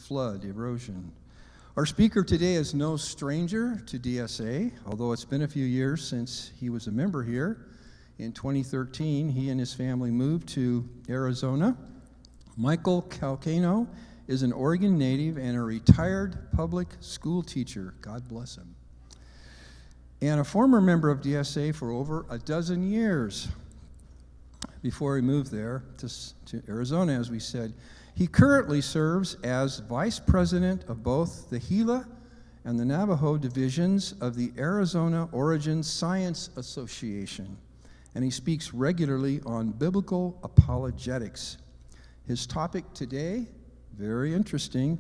flood, erosion. Our speaker today is no stranger to DSA, although it's been a few years since he was a member here. In 2013, he and his family moved to Arizona. Michael Calcagno is an Oregon native and a retired public school teacher. God bless him. And a former member of DSA for over a dozen years before he moved there to Arizona, as we said. He currently serves as vice president of both the Gila and the Navajo divisions of the Arizona Origin Science Association, and he speaks regularly on biblical apologetics. His topic today, very interesting,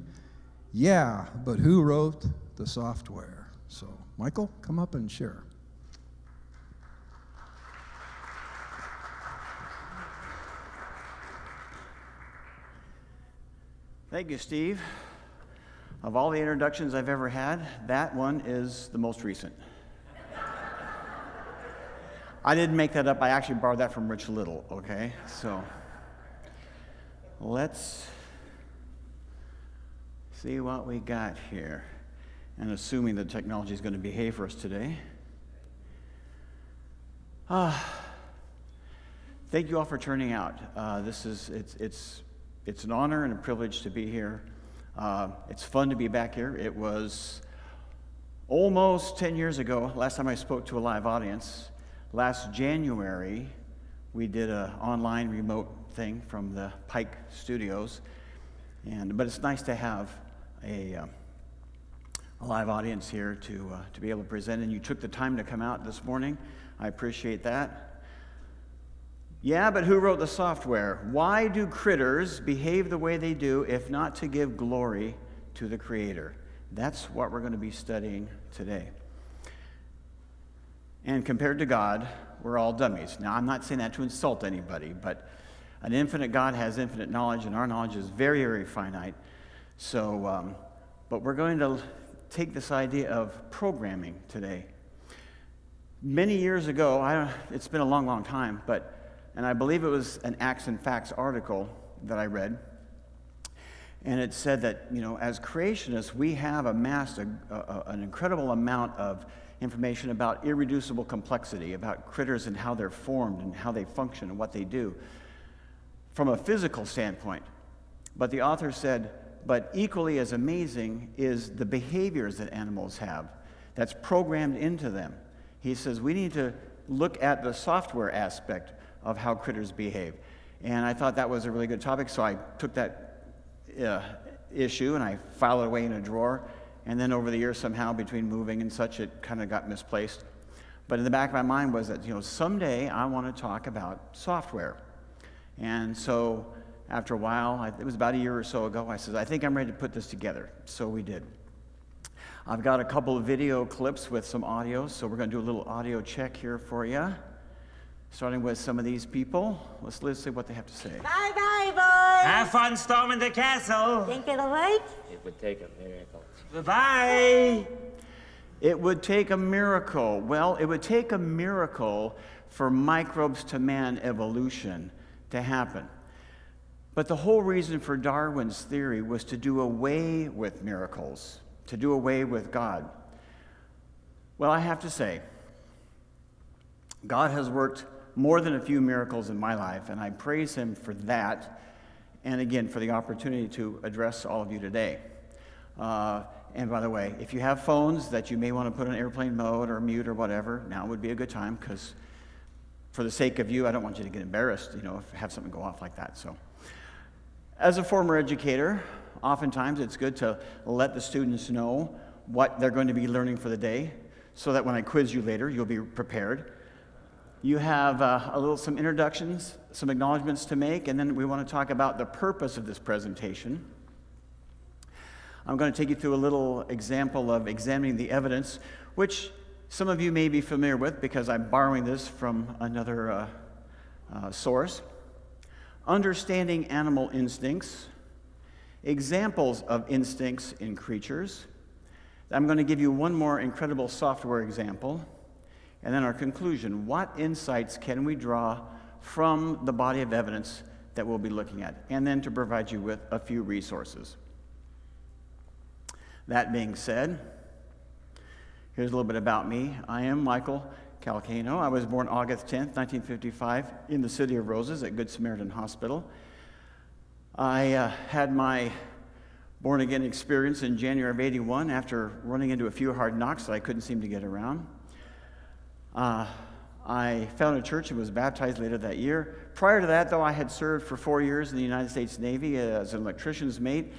yeah, but who wrote the software? So, Michael, come up and share. Thank you, Steve. Of all the introductions I've ever had, that one is the most recent. I didn't make that up. I actually borrowed that from Rich Little, okay? So let's see what we got here. And assuming the technology is going to behave for us today. Thank you all for turning out. It's an honor and a privilege to be here. It's fun to be back here. It was almost 10 years ago, last time I spoke to a live audience. Last January, we did an online remote thing from the Pike Studios. But it's nice to have a live audience here to be able to present. And you took the time to come out this morning. I appreciate that. Yeah, but who wrote the software? Why do critters behave the way they do if not to give glory to the Creator? That's what we're going to be studying today. And compared to God, we're all dummies. Now, I'm not saying that to insult anybody, but an infinite God has infinite knowledge, and our knowledge is very, very finite. So, but we're going to take this idea of programming today. Many years ago, it's been a long, long time, and I believe it was an Acts and Facts article that I read, and it said that, as creationists, we have amassed an incredible amount of information about irreducible complexity, about critters and how they're formed and how they function and what they do from a physical standpoint. But the author said, but equally as amazing is the behaviors that animals have that's programmed into them. He says we need to look at the software aspect of how critters behave. And I thought that was a really good topic, so I took that issue and I filed it away in a drawer. And then over the years, somehow, between moving and such, it kind of got misplaced. But in the back of my mind was that, someday I want to talk about software. And so after a while, it was about a year or so ago, I said, I think I'm ready to put this together. So we did. I've got a couple of video clips with some audio, so we're going to do a little audio check here for you. Starting with some of these people. Let's see what they have to say. Bye-bye, boys. Have fun storming the castle. Think it'll work? It would take a miracle. Bye-bye. It would take a miracle. Well, it would take a miracle for microbes to man evolution to happen. But the whole reason for Darwin's theory was to do away with miracles, to do away with God. Well, I have to say, God has worked more than a few miracles in my life, and I praise him for that, and again, for the opportunity to address all of you today. And by the way, if you have phones that you may want to put on airplane mode or mute or whatever, now would be a good time, because for the sake of you, I don't want you to get embarrassed, if have something go off like that. So, as a former educator, oftentimes it's good to let the students know what they're going to be learning for the day, so that when I quiz you later, you'll be prepared. You have some introductions, some acknowledgments to make, and then we want to talk about the purpose of this presentation. I'm going to take you through a little example of examining the evidence, which some of you may be familiar with because I'm borrowing this from another source. Understanding animal instincts, examples of instincts in creatures. I'm going to give you one more incredible software example. And then our conclusion, what insights can we draw from the body of evidence that we'll be looking at? And then to provide you with a few resources. That being said, here's a little bit about me. I am Michael Calcagno. I was born August 10th, 1955, in the City of Roses at Good Samaritan Hospital. I had my born-again experience in January of '81 after running into a few hard knocks that I couldn't seem to get around. I found a church and was baptized later that year. Prior to that, though, I had served for 4 years in the United States Navy as an electrician's mate.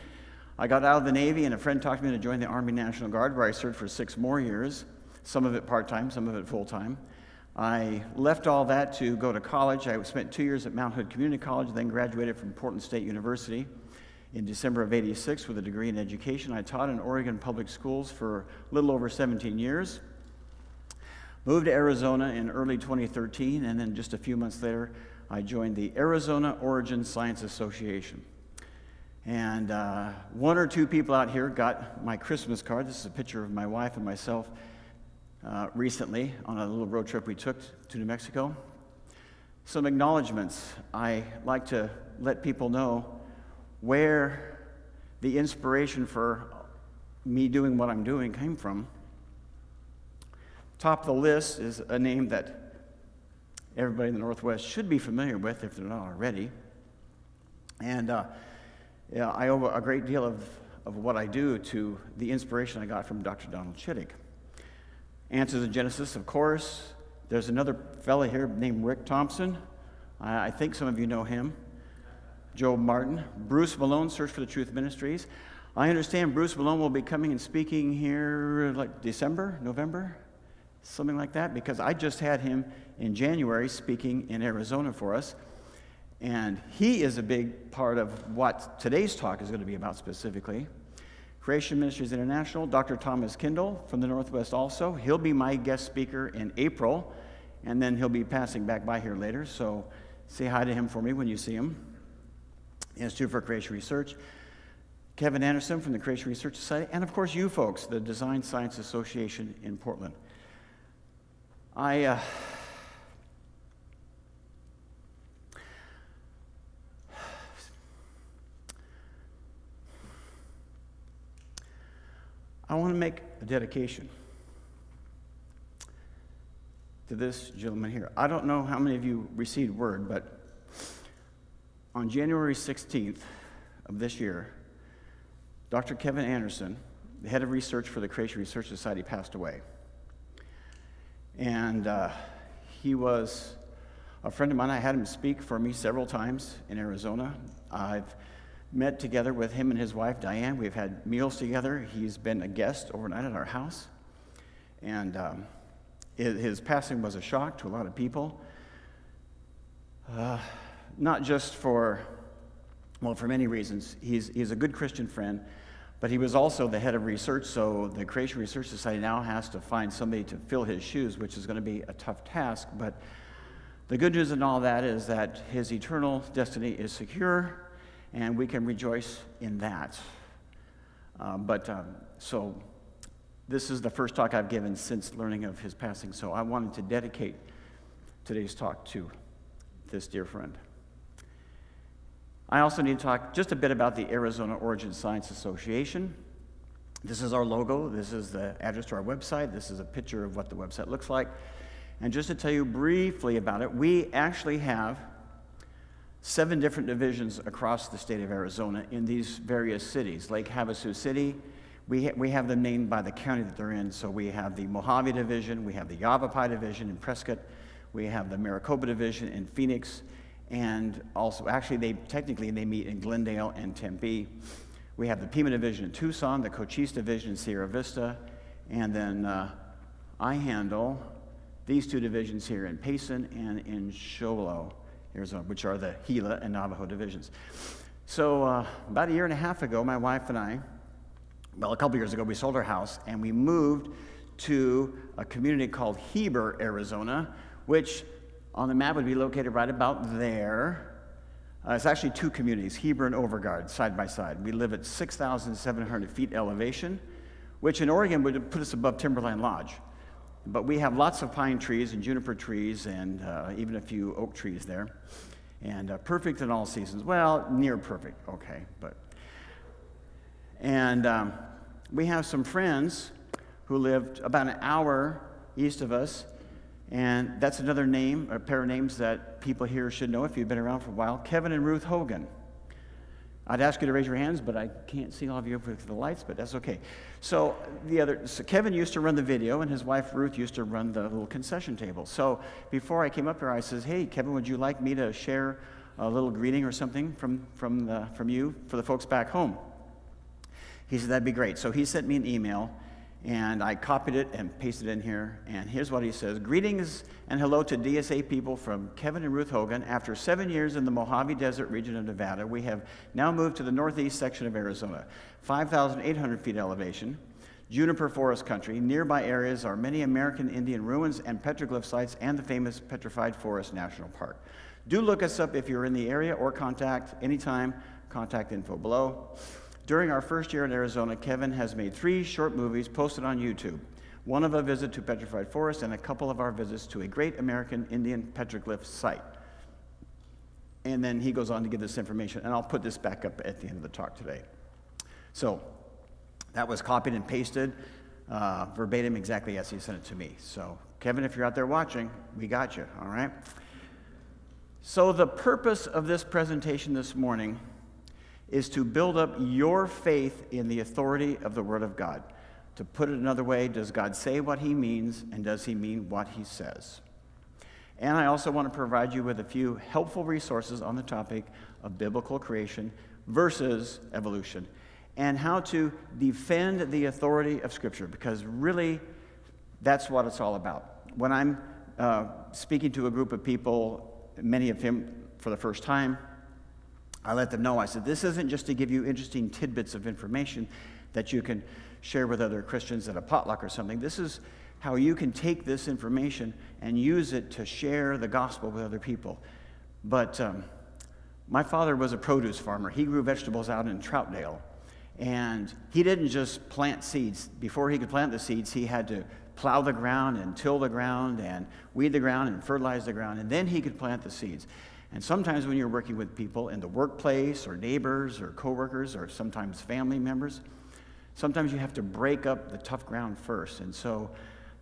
I got out of the Navy, and a friend talked me to join the Army National Guard, where I served for 6 more years, some of it part-time, some of it full-time. I left all that to go to college. I spent 2 years at Mount Hood Community College, then graduated from Portland State University in December of '86 with a degree in education. I taught in Oregon public schools for a little over 17 years. Moved to Arizona in early 2013, and then just a few months later, I joined the Arizona Origin Science Association. And 1 or 2 people out here got my Christmas card. This is a picture of my wife and myself recently on a little road trip we took to New Mexico. Some acknowledgments. I like to let people know where the inspiration for me doing what I'm doing came from. Top of the list is a name that everybody in the Northwest should be familiar with if they're not already. And I owe a great deal of what I do to the inspiration I got from Dr. Donald Chittick. Answers in Genesis, of course. There's another fella here named Rick Thompson. I think some of you know him. Job Martin. Bruce Malone, Search for the Truth Ministries. I understand Bruce Malone will be coming and speaking here like December, November, something like that, because I just had him in January speaking in Arizona for us. And he is a big part of what today's talk is going to be about specifically. Creation Ministries International, Dr. Thomas Kindle from the Northwest also. He'll be my guest speaker in April, and then he'll be passing back by here later, so say hi to him for me when you see him. Institute for Creation Research. Kevin Anderson from the Creation Research Society, and of course you folks, the Design Science Association in Portland. I want to make a dedication to this gentleman here. I don't know how many of you received word, but on January 16th of this year, Dr. Kevin Anderson, the head of research for the Creation Research Society, passed away. And he was a friend of mine. I had him speak for me several times in Arizona. I've met together with him and his wife, Diane. We've had meals together. He's been a guest overnight at our house. And his passing was a shock to a lot of people. Not just for many reasons. He's a good Christian friend, but he was also the head of research, so the Creation Research Society now has to find somebody to fill his shoes, which is going to be a tough task. But the good news in all that is that his eternal destiny is secure, and we can rejoice in that. So this is the first talk I've given since learning of his passing, so I wanted to dedicate today's talk to this dear friend. I also need to talk just a bit about the Arizona Origin Science Association. This is our logo. This is the address to our website. This is a picture of what the website looks like. And just to tell you briefly about it, we actually have 7 different divisions across the state of Arizona in these various cities. Lake Havasu City, we have them named by the county that they're in. So we have the Mojave Division, we have the Yavapai Division in Prescott, we have the Maricopa Division in Phoenix, and also, actually, they meet in Glendale and Tempe. We have the Pima Division in Tucson, the Cochise Division in Sierra Vista, and then I handle these 2 divisions here in Payson and in Sholo, Arizona, which are the Gila and Navajo divisions. So about a year and a half ago, my wife and I, a couple years ago, we sold our house, and we moved to a community called Heber, Arizona, which on the map would be located right about there. It's actually 2 communities, Heber and Overgard, side by side. We live at 6,700 feet elevation, which in Oregon would put us above Timberline Lodge. But we have lots of pine trees and juniper trees and even a few oak trees there. And perfect in all seasons. Well, near perfect, okay. we have some friends who lived about an hour east of us, and that's another name, a pair of names that people here should know if you've been around for a while, Kevin and Ruth Hogan. I'd ask you to raise your hands, but I can't see all of you with the lights, but that's okay. So Kevin used to run the video, and his wife Ruth used to run the little concession table. So before I came up here, I says, "Hey, Kevin, would you like me to share a little greeting or something from you for the folks back home?" He said, "That'd be great." So he sent me an email, and I copied it and pasted it in here. And here's what he says: "Greetings and hello to DSA people from Kevin and Ruth Hogan. After 7 years in the Mojave Desert region of Nevada, we have now moved to the northeast section of Arizona, 5,800 feet elevation, juniper forest country. Nearby areas are many American Indian ruins and petroglyph sites and the famous Petrified Forest National Park. Do look us up if you're in the area or contact anytime. Contact info below. During our first year in Arizona, Kevin has made 3 short movies posted on YouTube. One of a visit to Petrified Forest and a couple of our visits to a great American Indian petroglyph site." And then he goes on to give this information, and I'll put this back up at the end of the talk today. So that was copied and pasted verbatim exactly as he sent it to me. So Kevin, if you're out there watching, we got you, all right? So the purpose of this presentation this morning is to build up your faith in the authority of the Word of God. To put it another way, does God say what he means, and does he mean what he says? And I also want to provide you with a few helpful resources on the topic of biblical creation versus evolution, and how to defend the authority of Scripture, because really, that's what it's all about. When I'm speaking to a group of people, many of them for the first time, I let them know, I said, this isn't just to give you interesting tidbits of information that you can share with other Christians at a potluck or something. This is how you can take this information and use it to share the gospel with other people. But my father was a produce farmer. He grew vegetables out in Troutdale. And he didn't just plant seeds. Before he could plant the seeds, he had to plow the ground and till the ground and weed the ground and fertilize the ground, and then he could plant the seeds. And sometimes when you're working with people in the workplace or neighbors or coworkers or sometimes family members, sometimes you have to break up the tough ground first. And so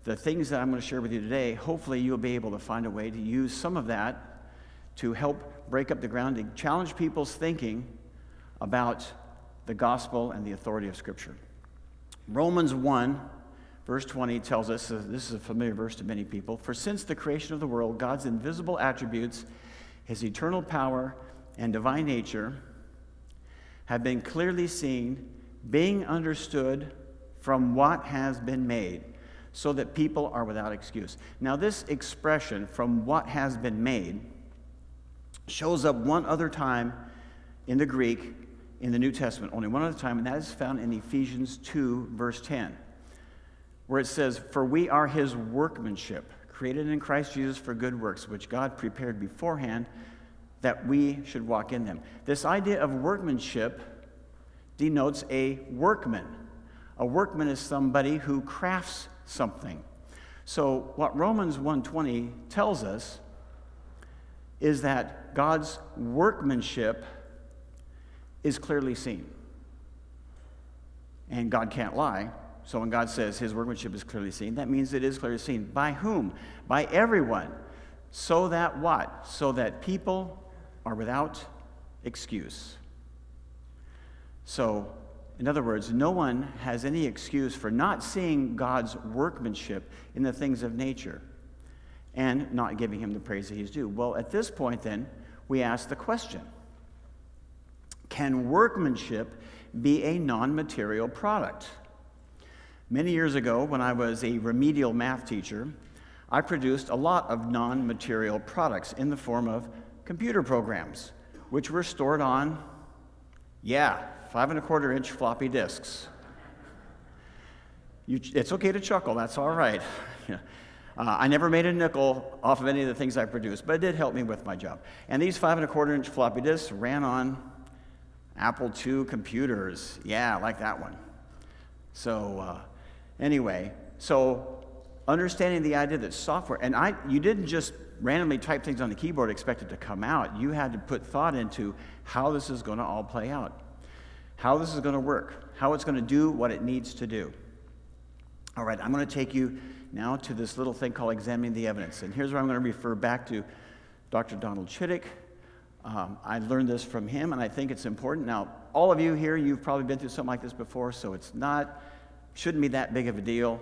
the things that I'm going to share with you today, hopefully you'll be able to find a way to use some of that to help break up the ground, to challenge people's thinking about the gospel and the authority of Scripture. Romans 1, verse 20 tells us, this is a familiar verse to many people, "For since the creation of the world, God's invisible attributes, his eternal power and divine nature, have been clearly seen, being understood from what has been made, so that people are without excuse." Now, this expression, "from what has been made," shows up one other time in the Greek in the New Testament, only one other time, and that is found in Ephesians 2, verse 10, where it says, "For we are his workmanship, created in Christ Jesus for good works, which God prepared beforehand that we should walk in them." This idea of workmanship denotes a workman. A workman is somebody who crafts something. So what Romans 1:20 tells us is that God's workmanship is clearly seen. And God can't lie. So when God says his workmanship is clearly seen, that means it is clearly seen. By whom? By everyone. So that what? So that people are without excuse. So, in other words, no one has any excuse for not seeing God's workmanship in the things of nature and not giving him the praise that he's due. Well, at this point then, we ask the question, can workmanship be a non-material product? Many years ago, when I was a remedial math teacher, I produced a lot of non-material products in the form of computer programs, which were stored on, 5¼ floppy disks. It's okay to chuckle, that's all right. I never made a nickel off of any of the things I produced, but it did help me with my job. And these 5¼ floppy disks ran on Apple II computers. Yeah, like that one. So anyway, so understanding the idea that software, and you didn't just randomly type things on the keyboard, expect it to come out. You had to put thought into how this is going to all play out. how this is going to work, how it's going to do what it needs to do. All right, I'm going to take you now to this little thing called examining the evidence. And here's where I'm going to refer back to Dr. Donald Chittick. I learned this from him, and I think it's important. Now, all of you here, you've probably been through something like this before, so shouldn't be that big of a deal.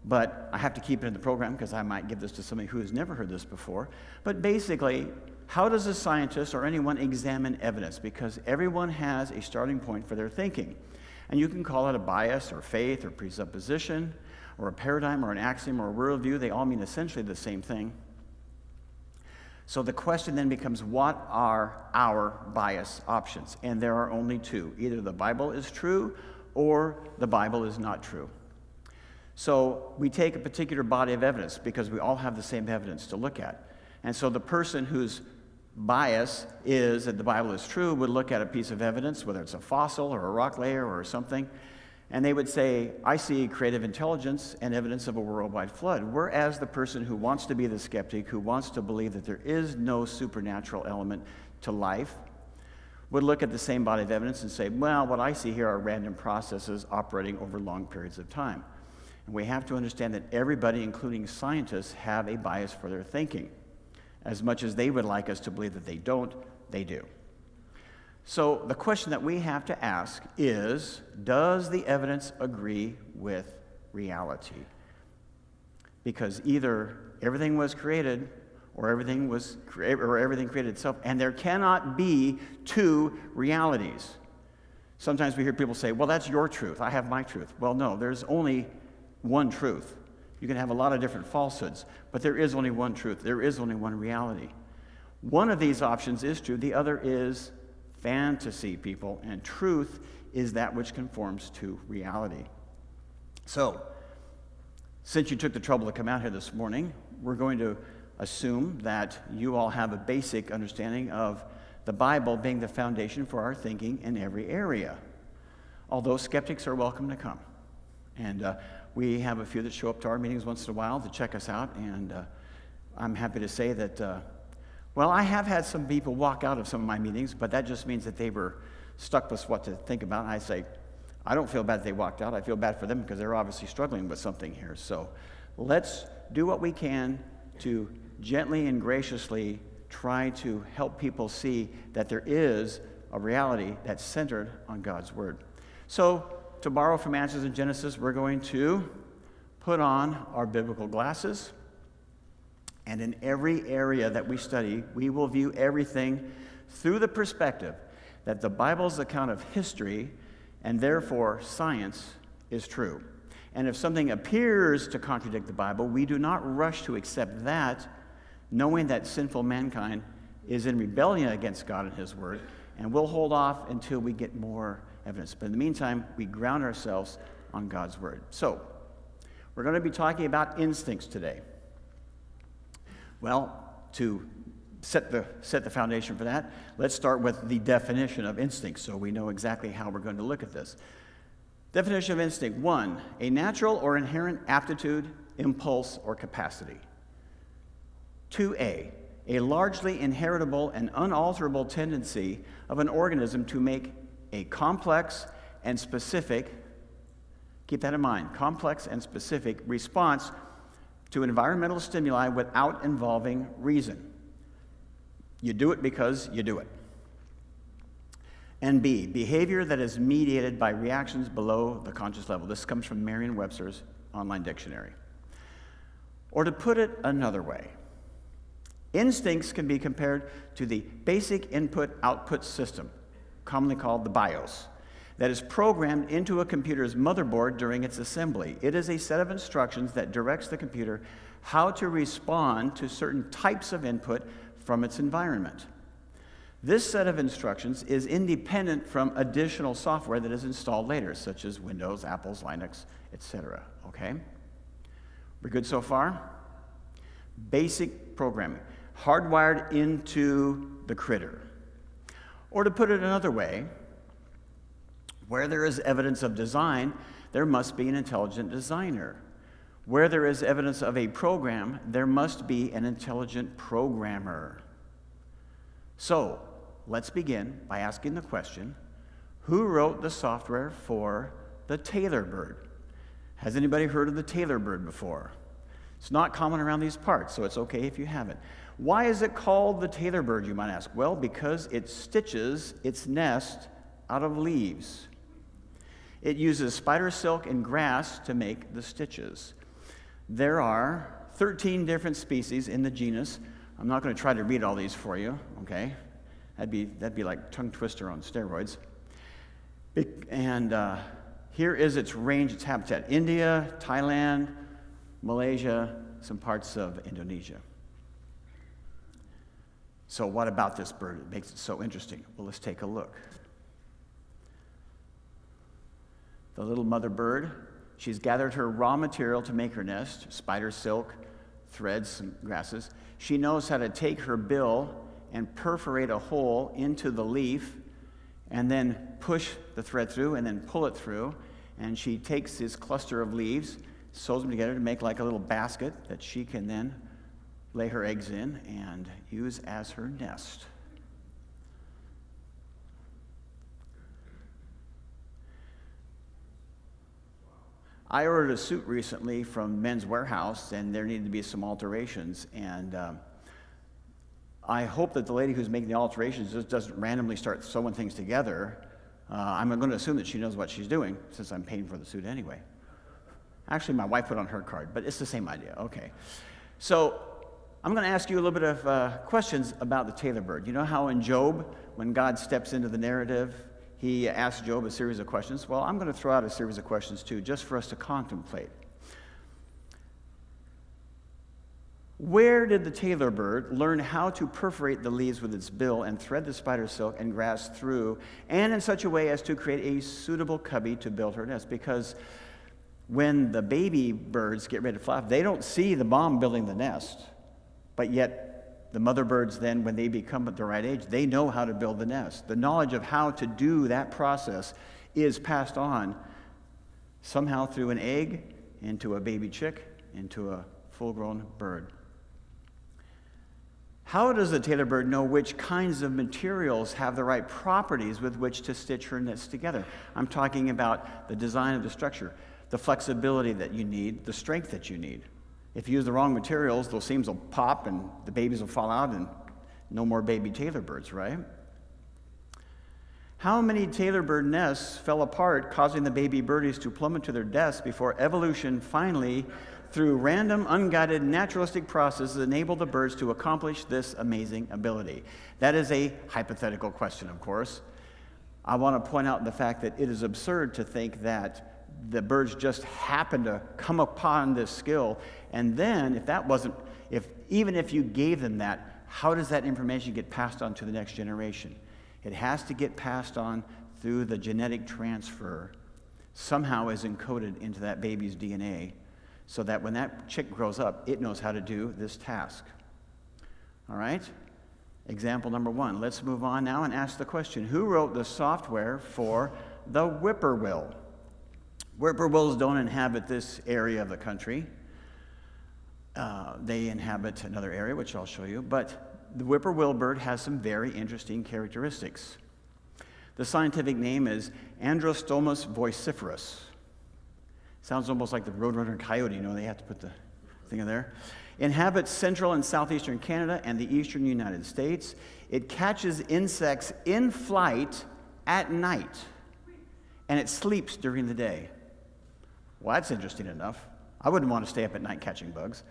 But I have to keep it in the program because I might give this to somebody who has never heard this before. But basically, how does a scientist or anyone examine evidence? Because everyone has a starting point for their thinking. And you can call it a bias or faith or presupposition or a paradigm or an axiom or a worldview. They all mean essentially the same thing. So the question then becomes, what are our bias options? And there are only two. Either the Bible is true or the Bible is not true. So we take a particular body of evidence because we all have the same evidence to look at. And so the person whose bias is that the Bible is true would look at a piece of evidence, whether it's a fossil or a rock layer or something, and they would say, I see creative intelligence and evidence of a worldwide flood. Whereas the person who wants to be the skeptic, who wants to believe that there is no supernatural element to life, would look at the same body of evidence and say, well, what I see here are random processes operating over long periods of time. And we have to understand that everybody, including scientists, have a bias for their thinking. As much as they would like us to believe that they don't, they do. So the question that we have to ask is, does the evidence agree with reality? Because either everything was created or everything created itself, and there cannot be two realities. Sometimes we hear people say, well, that's your truth, I have my truth. Well, no, there's only one truth. You can have a lot of different falsehoods, but there is only one truth. There is only one reality. One of these options is true. The other is fantasy, people, and truth is that which conforms to reality. So, since you took the trouble to come out here this morning, we're going to assume that you all have a basic understanding of the Bible being the foundation for our thinking in every area. Although skeptics are welcome to come. And we have a few that show up to our meetings once in a while to check us out, and I'm happy to say that, well, I have had some people walk out of some of my meetings, but that just means that they were stuck with what to think about. And I say, I don't feel bad that they walked out. I feel bad for them because they're obviously struggling with something here. So let's do what we can to gently and graciously try to help people see that there is a reality that's centered on God's Word. So, to borrow from Answers in Genesis, we're going to put on our biblical glasses, and in every area that we study, we will view everything through the perspective that the Bible's account of history, and therefore science, is true. And if something appears to contradict the Bible, we do not rush to accept that, knowing that sinful mankind is in rebellion against God and His Word, and we'll hold off until we get more evidence. But in the meantime, we ground ourselves on God's Word. So, we're going to be talking about instincts today. Well, to set the foundation for that, let's start with the definition of instinct so we know exactly how we're going to look at this. Definition of instinct: 1, a natural or inherent aptitude, impulse, or capacity. 2a, a largely inheritable and unalterable tendency of an organism to make a complex and specific, keep that in mind, complex and specific response to environmental stimuli without involving reason. You do it because you do it. And B, behavior that is mediated by reactions below the conscious level. This comes from Merriam-Webster's online dictionary. Or to put it another way, instincts can be compared to the basic input-output system, commonly called the BIOS, that is programmed into a computer's motherboard during its assembly. It is a set of instructions that directs the computer how to respond to certain types of input from its environment. This set of instructions is independent from additional software that is installed later, such as Windows, Apple's, Linux, etc. Okay? We're good so far? Basic programming, hardwired into the critter. Or to put it another way, where there is evidence of design, there must be an intelligent designer. Where there is evidence of a program, there must be an intelligent programmer. So, let's begin by asking the question, Who wrote the software for the tailor bird? Has anybody heard of the tailor bird before? It's not common around these parts, so it's okay if you haven't. Why is it called the tailor bird, you might ask? Well, because it stitches its nest out of leaves. It uses spider silk and grass to make the stitches. There are 13 different species in the genus. I'm not going to try to read all these for you, okay? That'd be like tongue twister on steroids. And here is its range, its habitat. India, Thailand, Malaysia, some parts of Indonesia. So what about this bird that makes it so interesting? Well, let's take a look. The little mother bird, she's gathered her raw material to make her nest, spider silk, threads, some grasses. She knows how to take her bill and perforate a hole into the leaf and then push the thread through and then pull it through. And she takes this cluster of leaves, sews them together to make like a little basket that she can then lay her eggs in and use as her nest. I ordered a suit recently from Men's Warehouse, and there needed to be some alterations. And I hope that the lady who's making the alterations just doesn't randomly start sewing things together. I'm going to assume that she knows what she's doing, since I'm paying for the suit anyway. Actually, my wife put on her card, but it's the same idea. Okay. So I'm going to ask you a little bit of questions about the tailor bird. You know how in Job, when God steps into the narrative, he asked Job a series of questions? Well, I'm going to throw out a series of questions too, just for us to contemplate. Where did the tailor bird learn how to perforate the leaves with its bill and thread the spider silk and grass through, and in such a way as to create a suitable cubby to build her nest? Because when the baby birds get ready to fly, they don't see the mom building the nest, but yet the mother birds then, when they become at the right age, they know how to build the nest. The knowledge of how to do that process is passed on somehow through an egg into a baby chick, into a full-grown bird. How does the tailor bird know which kinds of materials have the right properties with which to stitch her nest together? I'm talking about the design of the structure, the flexibility that you need, the strength that you need. If you use the wrong materials, those seams will pop and the babies will fall out and no more baby tailor birds, right? How many tailor bird nests fell apart, causing the baby birdies to plummet to their deaths before evolution finally, through random, unguided, naturalistic processes, enabled the birds to accomplish this amazing ability? That is a hypothetical question, of course. I want to point out the fact that it is absurd to think that the birds just happened to come upon this skill, and then even if you gave them that, how does that information get passed on to the next generation? It has to get passed on through the genetic transfer, somehow is encoded into that baby's DNA, so that when that chick grows up, it knows how to do this task. All right? Example number 1. Let's move on now and ask the question, who wrote the software for the whippoorwill? Whippoorwills don't inhabit this area of the country. They inhabit another area, which I'll show you. But the whippoorwill bird has some very interesting characteristics. The scientific name is Androstomus vociferus. Sounds almost like the roadrunner coyote, they have to put the thing in there. Inhabits central and southeastern Canada and the eastern United States. It catches insects in flight at night, and it sleeps during the day. Well, that's interesting enough. I wouldn't want to stay up at night catching bugs.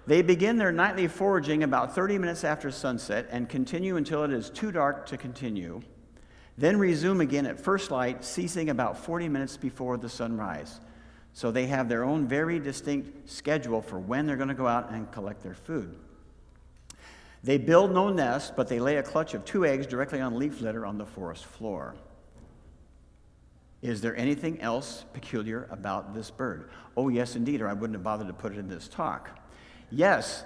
They begin their nightly foraging about 30 minutes after sunset and continue until it is too dark to continue, then resume again at first light, ceasing about 40 minutes before the sunrise. So they have their own very distinct schedule for when they're going to go out and collect their food. They build no nest, but they lay a clutch of 2 eggs directly on leaf litter on the forest floor. Is there anything else peculiar about this bird? Oh, yes, indeed, or I wouldn't have bothered to put it in this talk. Yes,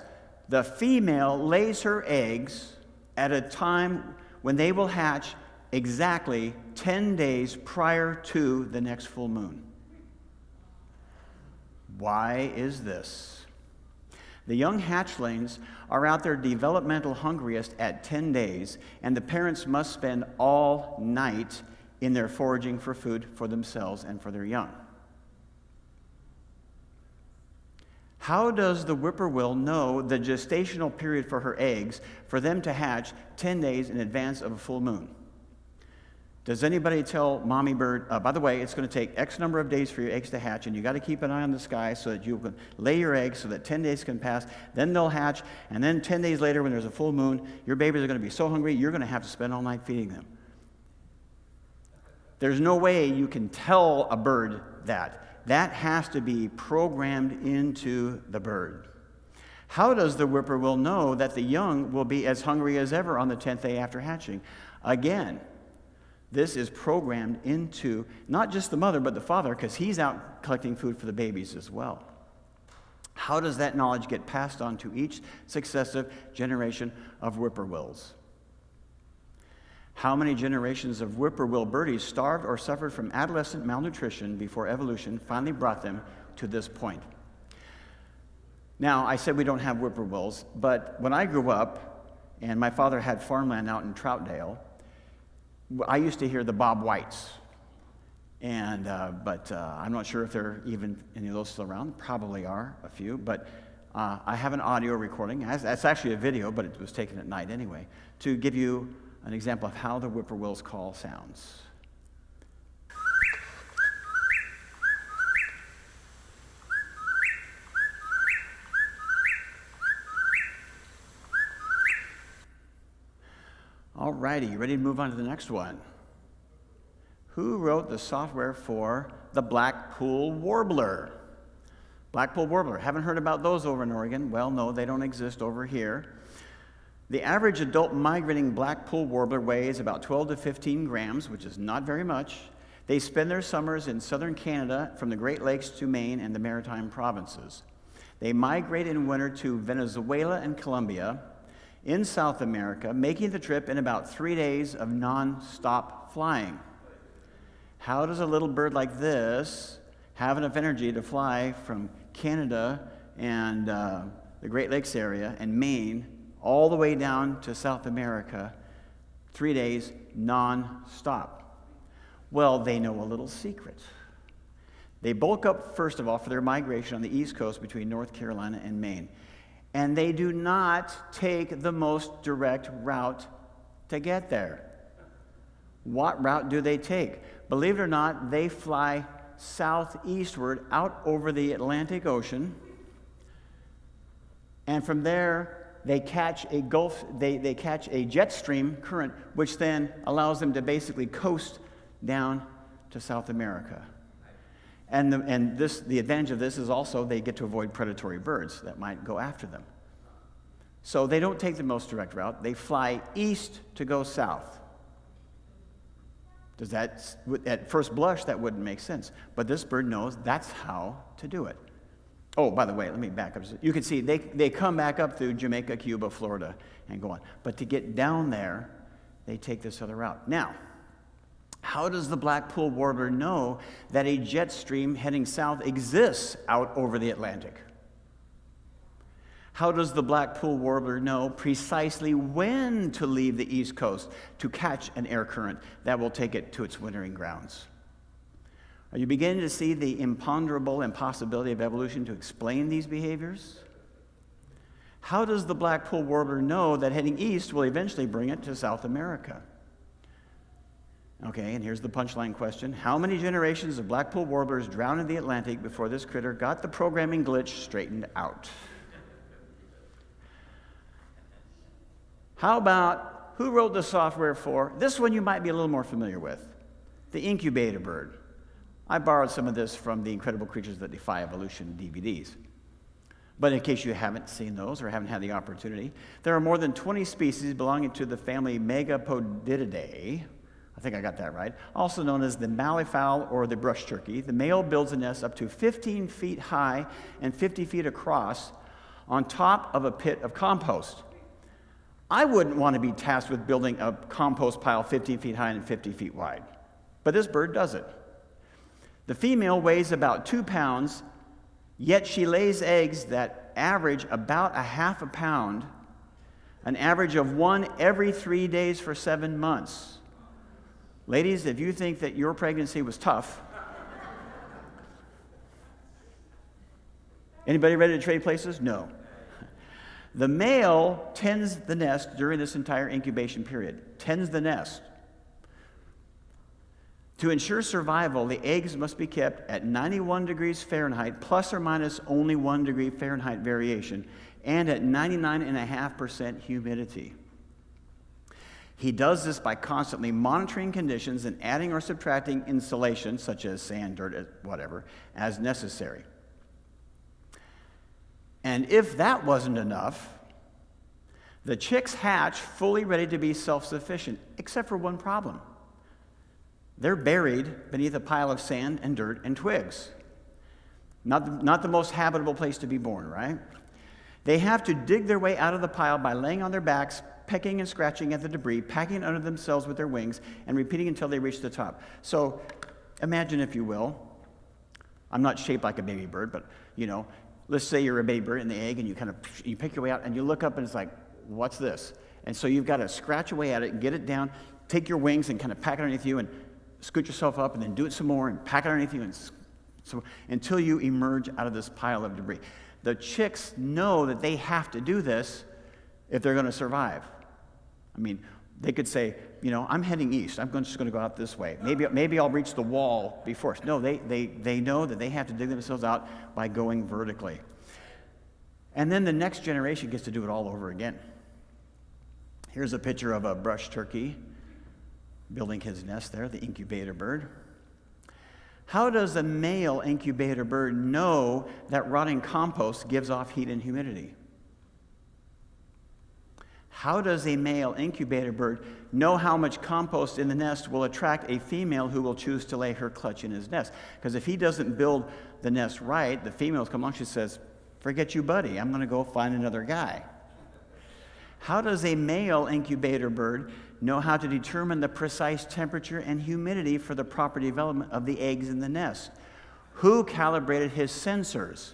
the female lays her eggs at a time when they will hatch exactly 10 days prior to the next full moon. Why is this? The young hatchlings are out their developmental hungriest at 10 days, and the parents must spend all night in their foraging for food for themselves and for their young. How does the whippoorwill know the gestational period for her eggs for them to hatch 10 days in advance of a full moon? Does anybody tell mommy bird, by the way, it's going to take X number of days for your eggs to hatch, and you got to keep an eye on the sky so that you can lay your eggs so that 10 days can pass, then they'll hatch, and then 10 days later when there's a full moon, your babies are going to be so hungry, you're going to have to spend all night feeding them. There's no way you can tell a bird that. That has to be programmed into the bird. How does the whippoorwill know that the young will be as hungry as ever on the 10th day after hatching? Again, this is programmed into not just the mother, but the father, because he's out collecting food for the babies as well. How does that knowledge get passed on to each successive generation of whippoorwills? How many generations of whippoorwill birdies starved or suffered from adolescent malnutrition before evolution finally brought them to this point? Now, I said we don't have whippoorwills, but when I grew up, and my father had farmland out in Troutdale, I used to hear the Bob Whites. But I'm not sure if there are even any of those still around. Probably are a few, but I have an audio recording. That's actually a video, but it was taken at night anyway, to give you an example of how the whippoorwill's call sounds. All righty, you ready to move on to the next one? Who wrote the software for the Blackpool warbler? Blackpool warbler, haven't heard about those over in Oregon? Well, no, they don't exist over here. The average adult migrating Blackpool warbler weighs about 12 to 15 grams, which is not very much. They spend their summers in southern Canada from the Great Lakes to Maine and the Maritime provinces. They migrate in winter to Venezuela and Colombia in South America, making the trip in about 3 days of non-stop flying. How does a little bird like this have enough energy to fly from Canada and the Great Lakes area and Maine all the way down to South America, 3 days non-stop? Well, they know a little secret. They bulk up, first of all, for their migration on the East Coast between North Carolina and Maine. And they do not take the most direct route to get there. What route do they take? Believe it or not, they fly southeastward out over the Atlantic Ocean. And from there, they catch a jet stream current, which then allows them to basically coast down to South America. And the advantage of this is also they get to avoid predatory birds that might go after them. So they don't take the most direct route. They fly east to go south. Does that, at first blush, that wouldn't make sense. But this bird knows that's how to do it. Oh, by the way, let me back up. You can see they come back up through Jamaica, Cuba, Florida, and go on. But to get down there, they take this other route. Now, how does the Blackpool warbler know that a jet stream heading south exists out over the Atlantic? How does the Blackpool warbler know precisely when to leave the East Coast to catch an air current that will take it to its wintering grounds? Are you beginning to see the imponderable impossibility of evolution to explain these behaviors? How does the Blackpool warbler know that heading east will eventually bring it to South America? Okay, and here's the punchline question. How many generations of Blackpool warblers drowned in the Atlantic before this critter got the programming glitch straightened out? How about who wrote the software for, this one you might be a little more familiar with, the incubator bird. I borrowed some of this from the Incredible Creatures That Defy Evolution DVDs. But in case you haven't seen those or haven't had the opportunity, there are more than 20 species belonging to the family Megapodidae. I think I got that right. Also known as the malleefowl or the brush turkey. The male builds a nest up to 15 feet high and 50 feet across on top of a pit of compost. I wouldn't want to be tasked with building a compost pile 15 feet high and 50 feet wide. But this bird does it. The female weighs about 2 pounds, yet she lays eggs that average about a half a pound, an average of 1 every 3 days for 7 months. Ladies, if you think that your pregnancy was tough, anybody ready to trade places? No. The male tends the nest during this entire incubation period, tends the nest. To ensure survival, the eggs must be kept at 91 degrees Fahrenheit, plus or minus only 1 degree Fahrenheit variation, and at 99.5% humidity. He does this by constantly monitoring conditions and adding or subtracting insulation, such as sand, dirt, whatever, as necessary. And if that wasn't enough, the chicks hatch fully ready to be self-sufficient, except for one problem. They're buried beneath a pile of sand and dirt and twigs. Not the most habitable place to be born, right? They have to dig their way out of the pile by laying on their backs, pecking and scratching at the debris, packing under themselves with their wings, and repeating until they reach the top. So imagine, if you will, I'm not shaped like a baby bird, but, let's say you're a baby bird in the egg, and you pick your way out, and you look up, and it's like, what's this? And so you've got to scratch away at it and get it down, take your wings and kind of pack it underneath you, and scoot yourself up, and then do it some more, and pack it underneath you, and so until you emerge out of this pile of debris. The chicks know that they have to do this if they're going to survive. I mean, they could say, I'm heading east. I'm just going to go out this way. Maybe I'll reach the wall before. No, they know that they have to dig themselves out by going vertically. And then the next generation gets to do it all over again. Here's a picture of a brush turkey building his nest there, the incubator bird. How does a male incubator bird know that rotting compost gives off heat and humidity? How does a male incubator bird know how much compost in the nest will attract a female who will choose to lay her clutch in his nest? Because if he doesn't build the nest right, the female comes along, she says, "Forget you, buddy. I'm going to go find another guy." How does a male incubator bird know how to determine the precise temperature and humidity for the proper development of the eggs in the nest? Who calibrated his sensors?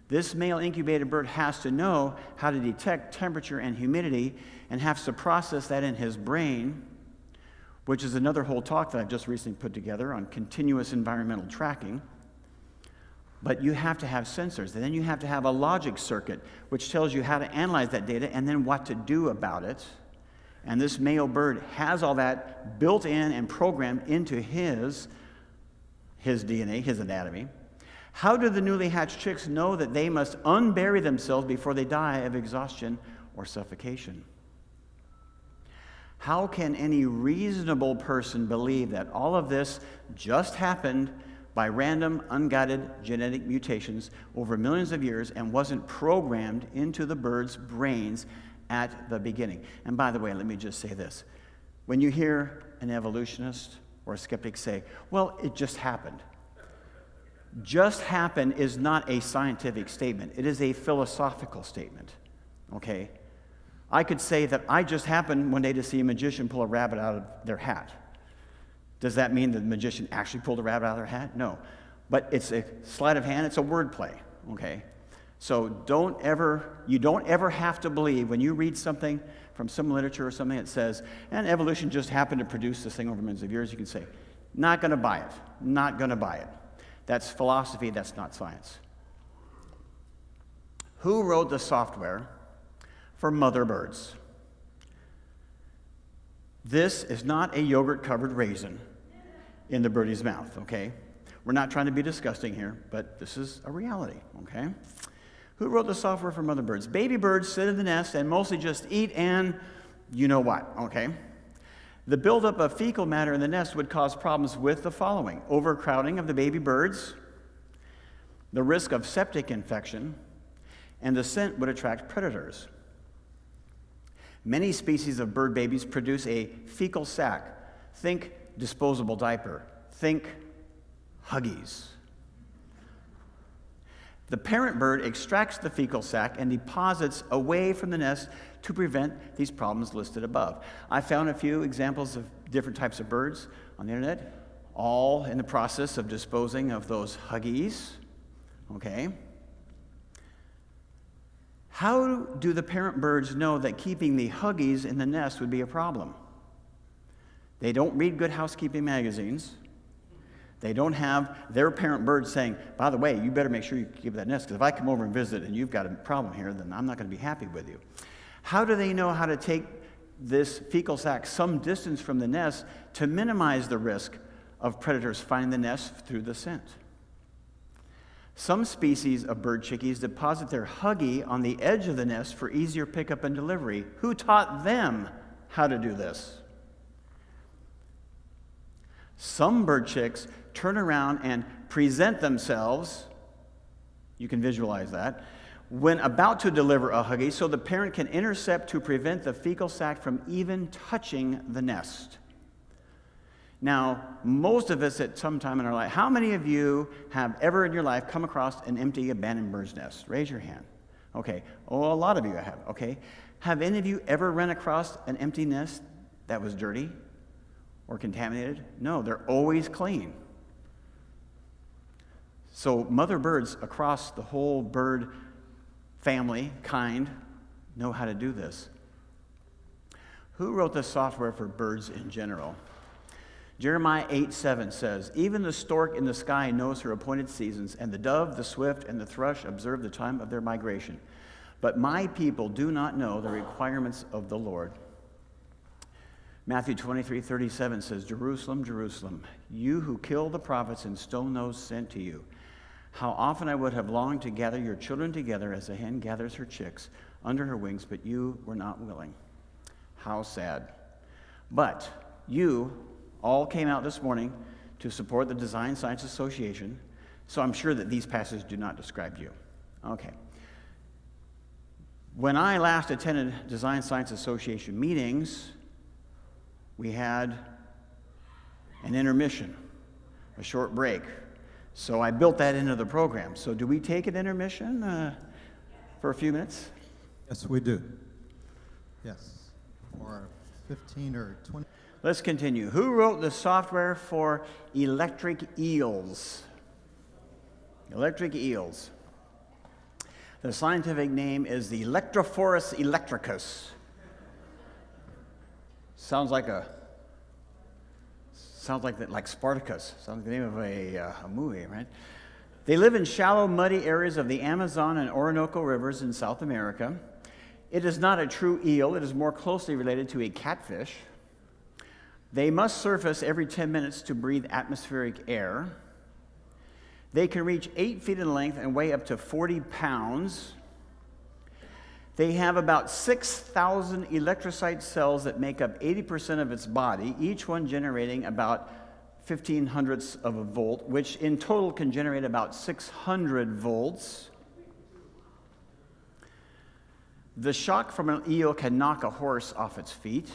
This male incubator bird has to know how to detect temperature and humidity and has to process that in his brain, which is another whole talk that I've just recently put together on continuous environmental tracking. But you have to have sensors, and then you have to have a logic circuit, which tells you how to analyze that data and then what to do about it. And this male bird has all that built in and programmed into his DNA, his anatomy. How do the newly hatched chicks know that they must unbury themselves before they die of exhaustion or suffocation? How can any reasonable person believe that all of this just happened by random, unguided genetic mutations over millions of years and wasn't programmed into the bird's brains at the beginning? And by the way, let me just say this. When you hear an evolutionist or a skeptic say, well, it just happened. Just happen is not a scientific statement. It is a philosophical statement, okay? I could say that I just happened one day to see a magician pull a rabbit out of their hat. Does that mean that the magician actually pulled a rabbit out of their hat? No. But it's a sleight of hand. It's a wordplay, okay? So you don't ever have to believe when you read something from some literature or something that says, and evolution just happened to produce this thing over millions of years. You can say, not going to buy it. Not going to buy it. That's philosophy, that's not science. Who wrote the software for mother birds? This is not a yogurt-covered raisin in the birdie's mouth, okay? We're not trying to be disgusting here, but this is a reality, okay? Who wrote the software for mother birds? Baby birds sit in the nest and mostly just eat and you know what, okay? The buildup of fecal matter in the nest would cause problems with the following: overcrowding of the baby birds, the risk of septic infection, and the scent would attract predators. Many species of bird babies produce a fecal sac. Think disposable diaper. Think Huggies. The parent bird extracts the fecal sac and deposits away from the nest to prevent these problems listed above. I found a few examples of different types of birds on the internet, all in the process of disposing of those Huggies. Okay? How do the parent birds know that keeping the Huggies in the nest would be a problem? They don't read Good Housekeeping magazines. They don't have their parent bird saying, by the way, you better make sure you keep that nest, because if I come over and visit and you've got a problem here, then I'm not going to be happy with you. How do they know how to take this fecal sac some distance from the nest to minimize the risk of predators finding the nest through the scent? Some species of bird chickies deposit their huggy on the edge of the nest for easier pickup and delivery. Who taught them how to do this? Some bird chicks turn around and present themselves, you can visualize that, when about to deliver a huggy so the parent can intercept to prevent the fecal sac from even touching the nest. Now, most of us at some time in our life, how many of you have ever in your life come across an empty abandoned bird's nest? Raise your hand. Okay. Oh, a lot of you have. Okay. Have any of you ever run across an empty nest that was dirty or contaminated? No, they're always clean. So mother birds across the whole bird family, kind, know how to do this. Who wrote the software for birds in general? Jeremiah 8:7 says, even the stork in the sky knows her appointed seasons, and the dove, the swift, and the thrush observe the time of their migration. But my people do not know the requirements of the Lord. Matthew 23:37 says, Jerusalem, Jerusalem, you who kill the prophets and stone those sent to you. How often I would have longed to gather your children together as a hen gathers her chicks under her wings, but you were not willing. How sad. But you all came out this morning to support the Design Science Association, so I'm sure that these passages do not describe you. Okay. When I last attended Design Science Association meetings, we had an intermission, a short break. So I built that into the program. So do we take an intermission for a few minutes? Yes, we do. Yes, for 15 or 20. Let's continue. Who wrote the software for electric eels? Electric eels. The scientific name is the Electrophorus electricus. Sounds like Spartacus. Sounds like the name of a movie, right? They live in shallow, muddy areas of the Amazon and Orinoco rivers in South America. It is not a true eel. It is more closely related to a catfish. They must surface every 10 minutes to breathe atmospheric air. They can reach 8 feet in length and weigh up to 40 pounds. They have about 6,000 electrocyte cells that make up 80% of its body, each one generating about 15 hundredths of a volt, which in total can generate about 600 volts. The shock from an eel can knock a horse off its feet.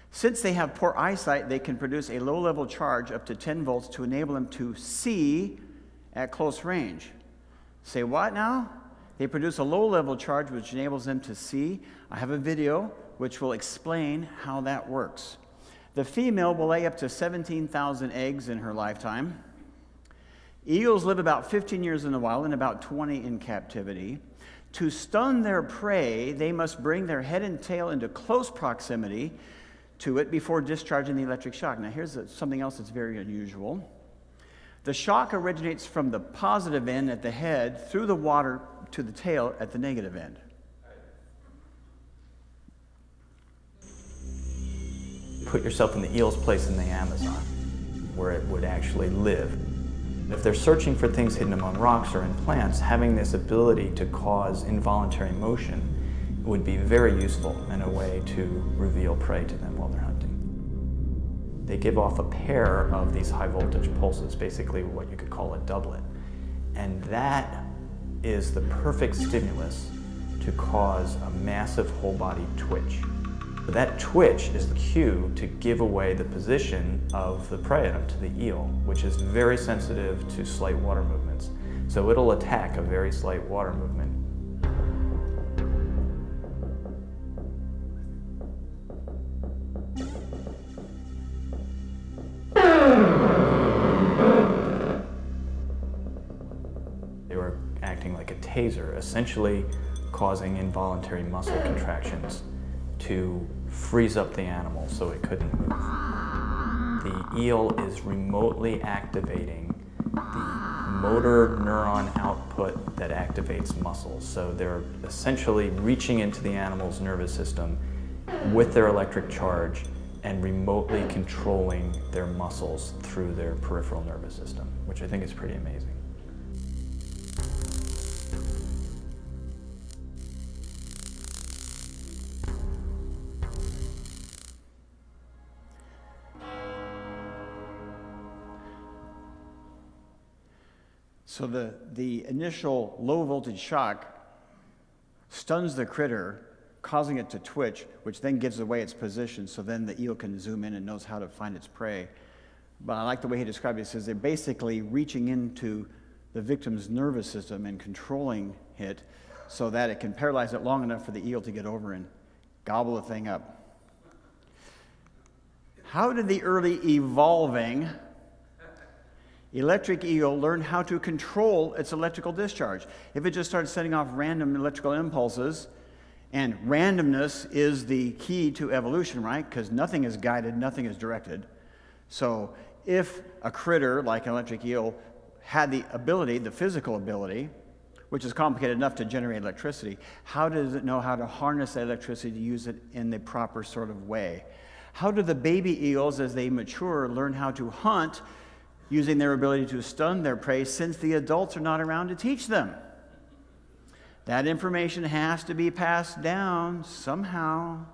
Since they have poor eyesight, they can produce a low-level charge up to 10 volts to enable them to see at close range. Say what now? They produce a low-level charge which enables them to see. I have a video which will explain how that works. The female will lay up to 17,000 eggs in her lifetime. Eels live about 15 years in the wild and about 20 in captivity. To stun their prey, they must bring their head and tail into close proximity to it before discharging the electric shock. Now here's something else that's very unusual. The shock originates from the positive end at the head through the water to the tail at the negative end. Put yourself in the eel's place in the Amazon, where it would actually live. If they're searching for things hidden among rocks or in plants, having this ability to cause involuntary motion would be very useful in a way to reveal prey to them while they're hunting. They give off a pair of these high voltage pulses, basically what you could call a doublet. And that is the perfect stimulus to cause a massive whole body twitch. That twitch is the cue to give away the position of the prey item to the eel, which is very sensitive to slight water movements. So it'll attack a very slight water movement. They were acting like a taser, essentially causing involuntary muscle contractions to freeze up the animal so it couldn't move. The eel is remotely activating the motor neuron output that activates muscles. So they're essentially reaching into the animal's nervous system with their electric charge and remotely controlling their muscles through their peripheral nervous system, which I think is pretty amazing. So the initial low voltage shock stuns the critter, causing it to twitch, which then gives away its position, so then the eel can zoom in and knows how to find its prey. But I like the way he described it. He says they're basically reaching into the victim's nervous system and controlling it so that it can paralyze it long enough for the eel to get over and gobble the thing up. How did the early evolving electric eel learn how to control its electrical discharge? If it just started setting off random electrical impulses, and randomness is the key to evolution, right? Because nothing is guided, nothing is directed. So if a critter like an electric eel had the ability, the physical ability, which is complicated enough to generate electricity, how does it know how to harness that electricity to use it in the proper sort of way? How do the baby eels, as they mature, learn how to hunt using their ability to stun their prey, since the adults are not around to teach them? That information has to be passed down somehow.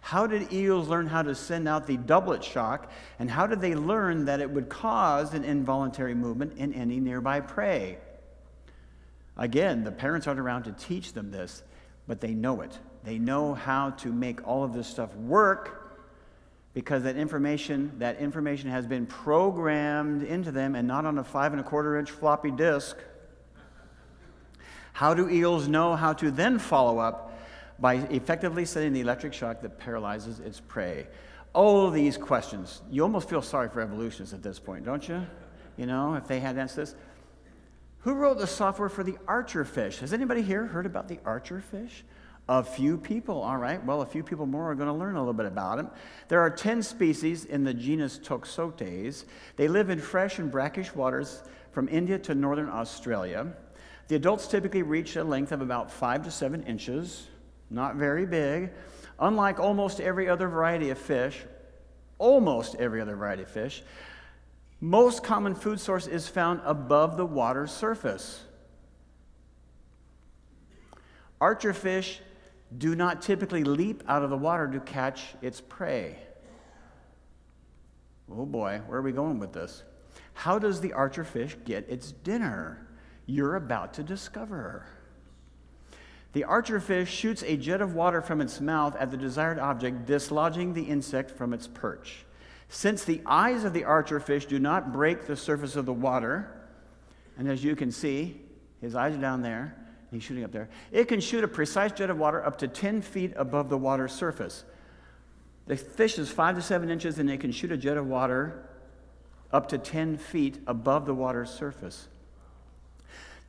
How did eels learn how to send out the doublet shock, and how did they learn that it would cause an involuntary movement in any nearby prey? Again, the parents aren't around to teach them this, but they know it. They know how to make all of this stuff work, because that information has been programmed into them and not on a 5 1/4-inch floppy disk. How do eels know how to then follow up by effectively sending the electric shock that paralyzes its prey? All of these questions. You almost feel sorry for evolutionists at this point, don't you? You know, if they had answered this. Who wrote the software for the archer fish? Has anybody here heard about the archer fish? A few people, all right. Well, a few people more are going to learn a little bit about them. There are 10 species in the genus Toxotes. They live in fresh and brackish waters from India to northern Australia. The adults typically reach a length of about 5 to 7 inches, not very big. Unlike almost every other variety of fish, most common food source is found above the water's surface. Archer fish do not typically leap out of the water to catch its prey. Oh boy, where are we going with this? How does the archer fish get its dinner? You're about to discover. The archer fish shoots a jet of water from its mouth at the desired object, dislodging the insect from its perch. Since the eyes of the archer fish do not break the surface of the water, and as you can see, his eyes are down there, he's shooting up there, it can shoot a precise jet of water up to 10 feet above the water's surface. The fish is 5 to 7 inches, and it can shoot a jet of water up to 10 feet above the water's surface.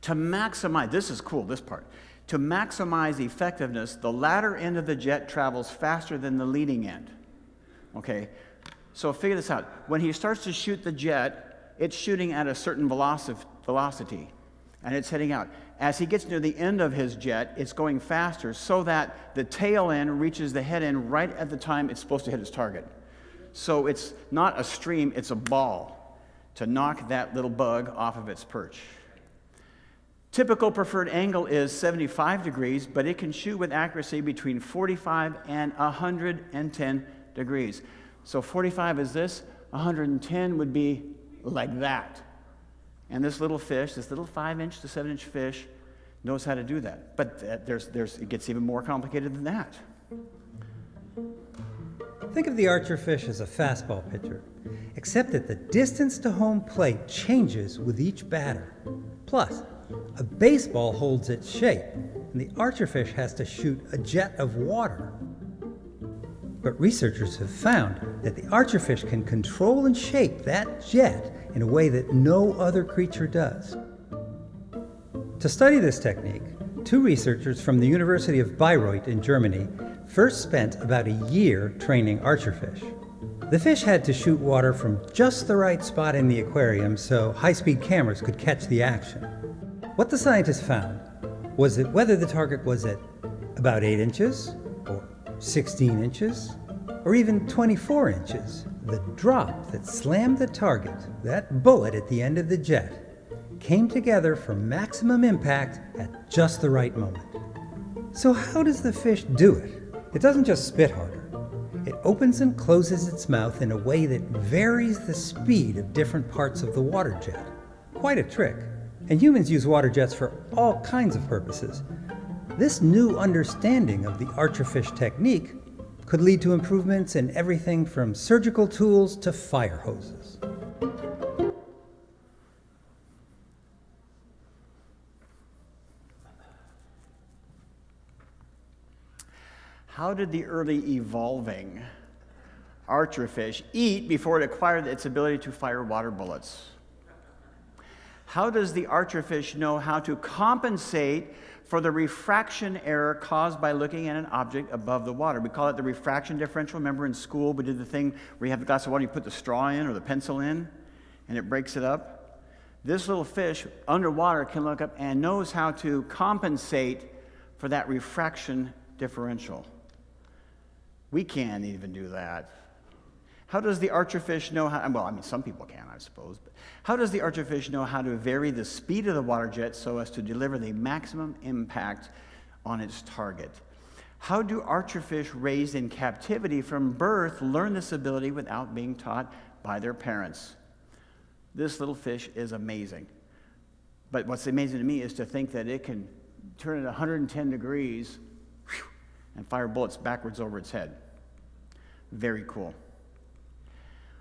To maximize, this is cool, this part. To maximize effectiveness, the latter end of the jet travels faster than the leading end. Okay, so figure this out. When he starts to shoot the jet, it's shooting at a certain velocity, and it's heading out. As he gets near the end of his jet, it's going faster so that the tail end reaches the head end right at the time it's supposed to hit its target. So it's not a stream, it's a ball to knock that little bug off of its perch. Typical preferred angle is 75 degrees, but it can shoot with accuracy between 45 and 110 degrees. So 45 is this, 110 would be like that. And this little fish, this little 5-inch to 7-inch fish, knows how to do that. But it gets even more complicated than that. Think of the archer fish as a fastball pitcher, except that the distance to home plate changes with each batter. Plus, a baseball holds its shape, and the archer fish has to shoot a jet of water. But researchers have found that the archer fish can control and shape that jet in a way that no other creature does. To study this technique, 2 researchers from the University of Bayreuth in Germany first spent about a year training archerfish. The fish had to shoot water from just the right spot in the aquarium so high-speed cameras could catch the action. What the scientists found was that whether the target was at about 8 inches, or 16 inches, or even 24 inches, the drop that slammed the target, that bullet at the end of the jet, came together for maximum impact at just the right moment. So how does the fish do it? It doesn't just spit harder. It opens and closes its mouth in a way that varies the speed of different parts of the water jet. Quite a trick. And humans use water jets for all kinds of purposes. This new understanding of the archerfish technique could lead to improvements in everything from surgical tools to fire hoses. How did the early evolving archerfish eat before it acquired its ability to fire water bullets? How does the archerfish know how to compensate for the refraction error caused by looking at an object above the water? We call it the refraction differential. Remember in school we did the thing where you have the glass of water, you put the straw in or the pencil in, and it breaks it up? This little fish underwater can look up and knows how to compensate for that refraction differential. We can't even do that. How does the archerfish know how, well, I mean, some people can, I suppose, but how does the archerfish know how to vary the speed of the water jet so as to deliver the maximum impact on its target? How do archerfish raised in captivity from birth learn this ability without being taught by their parents? This little fish is amazing. But what's amazing to me is to think that it can turn it 110 degrees and fire bullets backwards over its head. Very cool.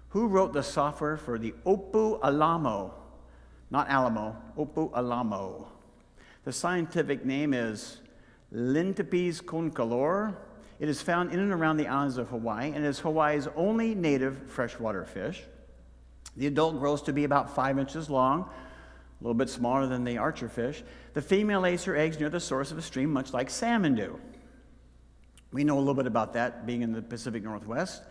Who wrote the software for the Opu Alamo? Not Alamo, Opu Alamo. The scientific name is Lintipes concolor. It is found in and around the islands of Hawaii and is Hawaii's only native freshwater fish. The adult grows to be about 5 inches long, a little bit smaller than the archerfish. The female lays her eggs near the source of a stream, much like salmon do. We know a little bit about that, being in the Pacific Northwest.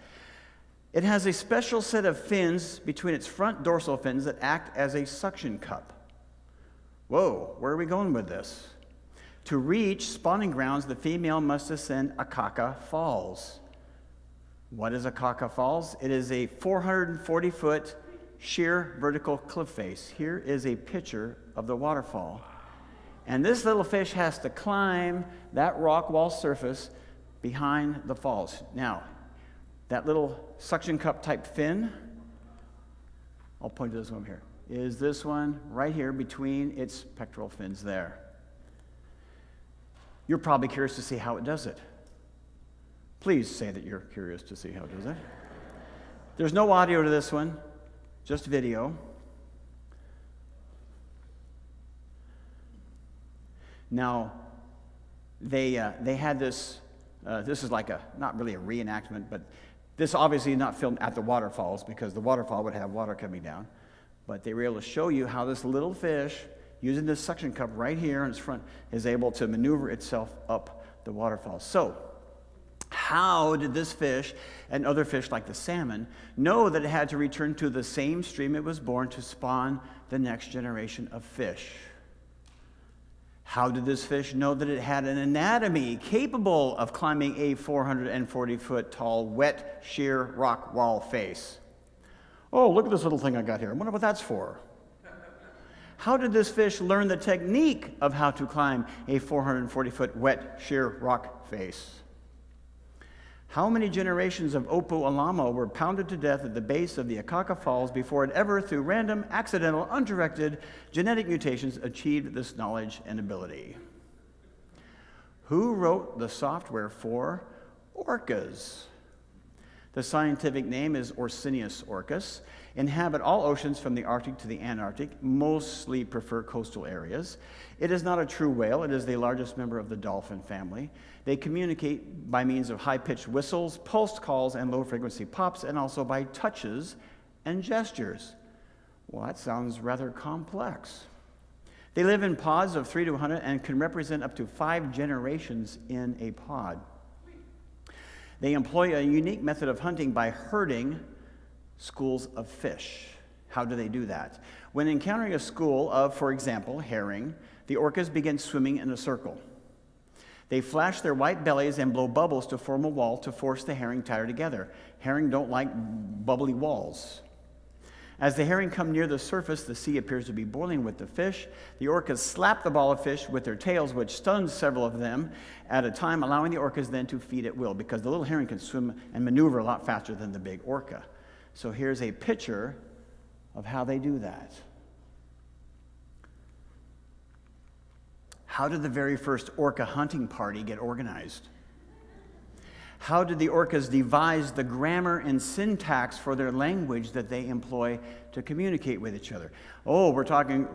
It has a special set of fins between its front dorsal fins that act as a suction cup. Whoa, where are we going with this? To reach spawning grounds, the female must ascend Akaka Falls. What is Akaka Falls? It is a 440-foot sheer vertical cliff face. Here is a picture of the waterfall. And this little fish has to climb that rock wall surface behind the falls. Now, that little suction cup type fin, I'll point to this one here, is this one right here between its pectoral fins there. You're probably curious to see how it does it. Please say that you're curious to see how it does it. There's no audio to this one, just video. Now, they had this. This is like not really a reenactment, but this obviously is not filmed at the waterfalls because the waterfall would have water coming down. But they were able to show you how this little fish, using this suction cup right here on its front, is able to maneuver itself up the waterfall. So, how did this fish and other fish like the salmon know that it had to return to the same stream it was born to spawn the next generation of fish? How did this fish know that it had an anatomy capable of climbing a 440-foot tall, wet, sheer rock wall face? Oh, look at this little thing I got here. I wonder what that's for. How did this fish learn the technique of how to climb a 440-foot wet, sheer rock face? How many generations of Opu Alamo were pounded to death at the base of the Akaka Falls before it ever, through random, accidental, undirected genetic mutations, achieved this knowledge and ability? Who wrote the software for orcas? The scientific name is Orsinius orcus. Inhabit all oceans from the Arctic to the Antarctic, mostly prefer coastal areas. It is not a true whale. It is the largest member of the dolphin family. They communicate by means of high-pitched whistles, pulsed calls, and low-frequency pops, and also by touches and gestures. Well, that sounds rather complex. They live in pods of 3 to 100 and can represent up to 5 generations in a pod. They employ a unique method of hunting by herding schools of fish. How do they do that? When encountering a school of, for example, herring, the orcas begin swimming in a circle. They flash their white bellies and blow bubbles to form a wall to force the herring tighter together. Herring don't like bubbly walls. As the herring come near the surface, the sea appears to be boiling with the fish. The orcas slap the ball of fish with their tails, which stuns several of them at a time, allowing the orcas then to feed at will, because the little herring can swim and maneuver a lot faster than the big orca. So here's a picture of how they do that. How did the very first orca hunting party get organized? How did the orcas devise the grammar and syntax for their language that they employ to communicate with each other? Oh, we're talking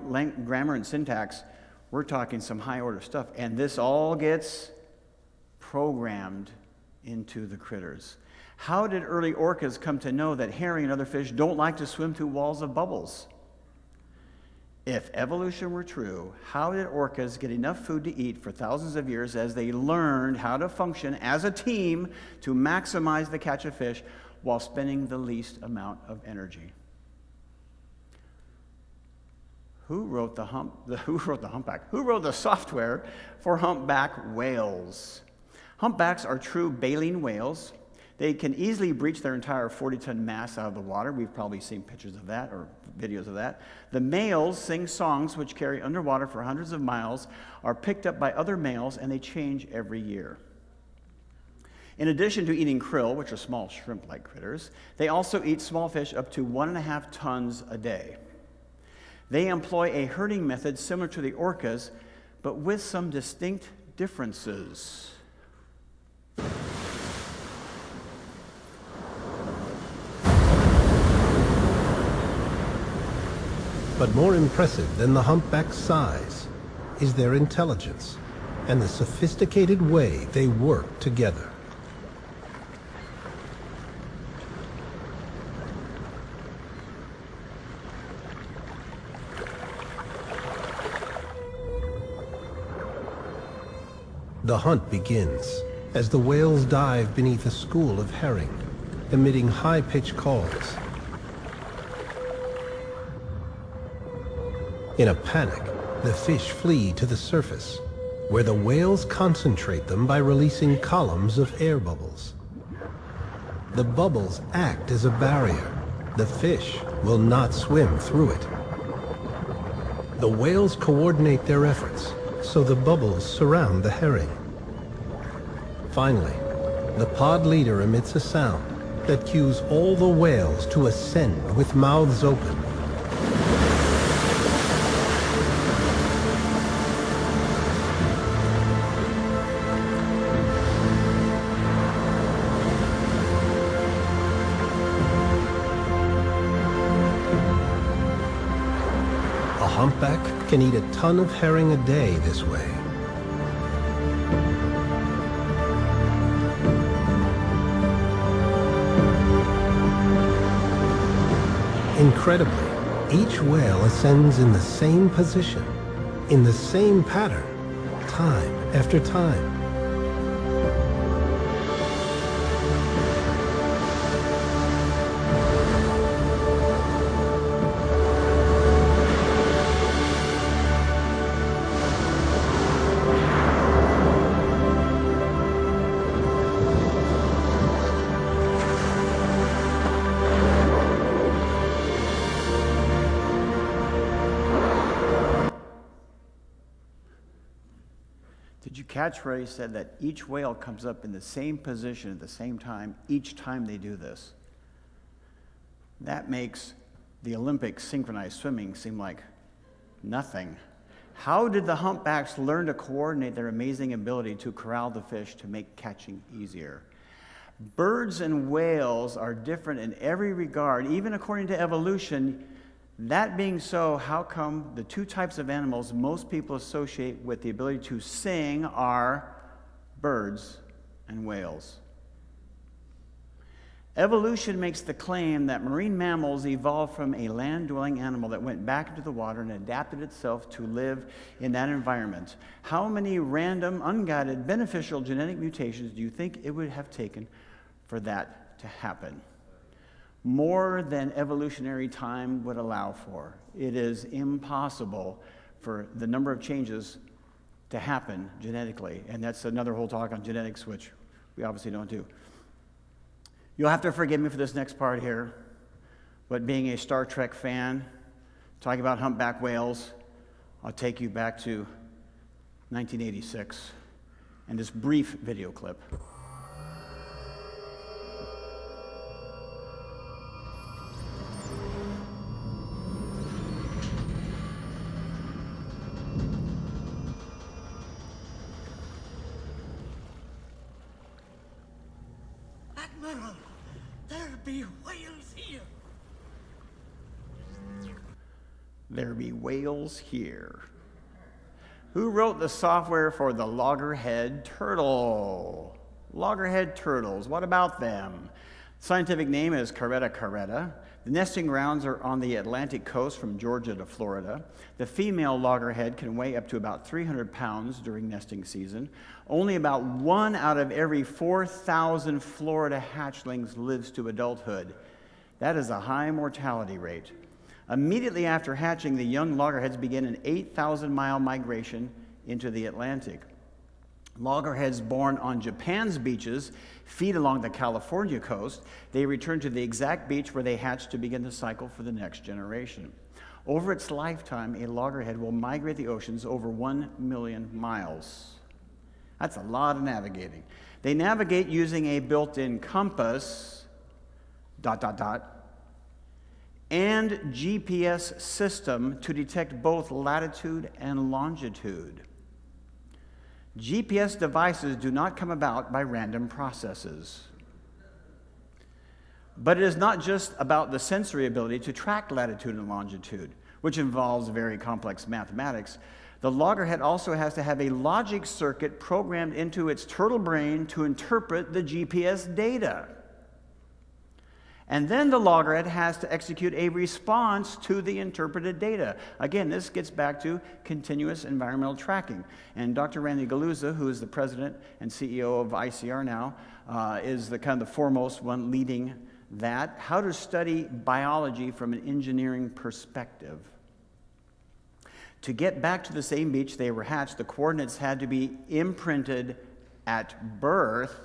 grammar and syntax. We're talking some high-order stuff. And this all gets programmed into the critters. How did early orcas come to know that herring and other fish don't like to swim through walls of bubbles? If evolution were true, how did orcas get enough food to eat for thousands of years as they learned how to function as a team to maximize the catch of fish while spending the least amount of energy? Who wrote the humpback? Who wrote the software for humpback whales? Humpbacks are true baleen whales. They can easily breach their entire 40-ton mass out of the water. We've probably seen pictures of that or videos of that. The males sing songs which carry underwater for hundreds of miles, are picked up by other males, and they change every year. In addition to eating krill, which are small shrimp-like critters, they also eat small fish up to 1.5 tons a day. They employ a herding method similar to the orcas, but with some distinct differences. But more impressive than the humpback's size is their intelligence and the sophisticated way they work together. The hunt begins as the whales dive beneath a school of herring, emitting high-pitched calls. In a panic, the fish flee to the surface, where the whales concentrate them by releasing columns of air bubbles. The bubbles act as a barrier. The fish will not swim through it. The whales coordinate their efforts, so the bubbles surround the herring. Finally, the pod leader emits a sound that cues all the whales to ascend with mouths open. A humpback can eat a ton of herring a day this way. Incredibly, each whale ascends in the same position, in the same pattern, time after time. Did you catch where he said that each whale comes up in the same position at the same time each time they do this? That makes the Olympic synchronized swimming seem like nothing. How did the humpbacks learn to coordinate their amazing ability to corral the fish to make catching easier? Birds and whales are different in every regard, even according to evolution. That being so, how come the two types of animals most people associate with the ability to sing are birds and whales? Evolution makes the claim that marine mammals evolved from a land-dwelling animal that went back into the water and adapted itself to live in that environment. How many random, unguided, beneficial genetic mutations do you think it would have taken for that to happen. More than evolutionary time would allow for. It is impossible for the number of changes to happen genetically, and that's another whole talk on genetics, which we obviously don't do. You'll have to forgive me for this next part here, but being a Star Trek fan, talking about humpback whales, I'll take you back to 1986 and this brief video clip. Admiral, there be whales here. There be whales here. Who wrote the software for the loggerhead turtle? Loggerhead turtles, what about them? Scientific name is Caretta caretta. The nesting grounds are on the Atlantic coast from Georgia to Florida. The female loggerhead can weigh up to about 300 pounds during nesting season. Only about 1 out of every 4,000 Florida hatchlings lives to adulthood. That is a high mortality rate. Immediately after hatching, the young loggerheads begin an 8,000-mile migration into the Atlantic. Loggerheads born on Japan's beaches feed along the California coast. They return to the exact beach where they hatched to begin the cycle for the next generation. Over its lifetime, a loggerhead will migrate the oceans over 1 million miles. That's a lot of navigating. They navigate using a built-in compass, ... and GPS system to detect both latitude and longitude. GPS devices do not come about by random processes. But it is not just about the sensory ability to track latitude and longitude, which involves very complex mathematics. The loggerhead also has to have a logic circuit programmed into its turtle brain to interpret the GPS data. And then the loggerhead has to execute a response to the interpreted data. Again, this gets back to continuous environmental tracking. And Dr. Randy Galuza, who is the president and CEO of ICR now, is the kind of the foremost one leading that. How to study biology from an engineering perspective. To get back to the same beach they were hatched, the coordinates had to be imprinted at birth.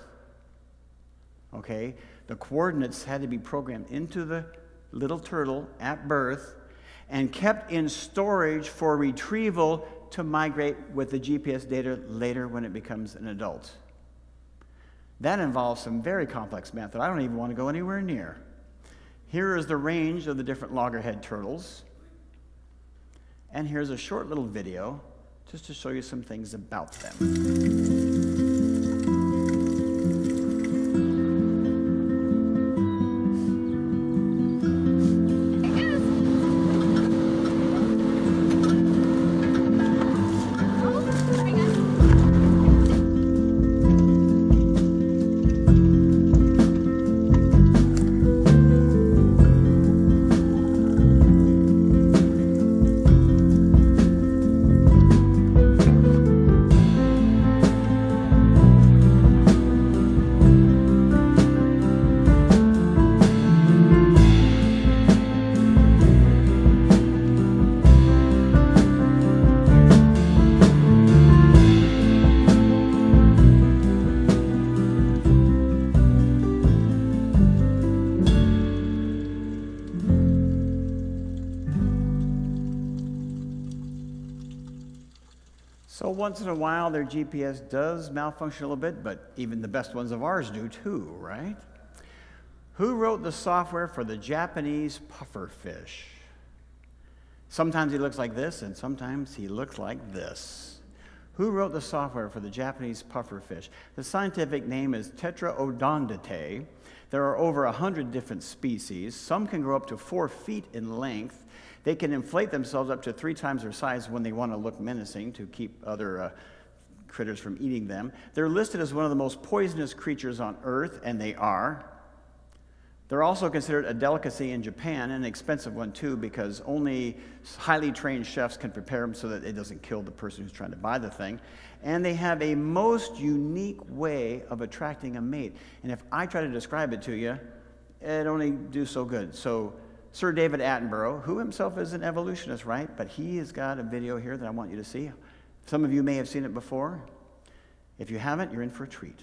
Okay? The coordinates had to be programmed into the little turtle at birth and kept in storage for retrieval to migrate with the GPS data later when it becomes an adult. That involves some very complex math that I don't even want to go anywhere near. Here is the range of the different loggerhead turtles. And here's a short little video just to show you some things about them. So once in a while, their GPS does malfunction a little bit, but even the best ones of ours do too, right? Who wrote the software for the Japanese pufferfish? Sometimes he looks like this, and sometimes he looks like this. Who wrote the software for the Japanese pufferfish? The scientific name is Tetraodontidae. There are over 100 different species. Some can grow up to 4 feet in length. They can inflate themselves up to 3 times their size when they want to look menacing to keep other critters from eating them. They're listed as one of the most poisonous creatures on Earth, and they are. They're also considered a delicacy in Japan, and an expensive one too, because only highly trained chefs can prepare them so that it doesn't kill the person who's trying to buy the thing. And they have a most unique way of attracting a mate. And if I try to describe it to you, it'd only do so good. So Sir David Attenborough, who himself is an evolutionist, right? But he has got a video here that I want you to see. Some of you may have seen it before. If you haven't, you're in for a treat.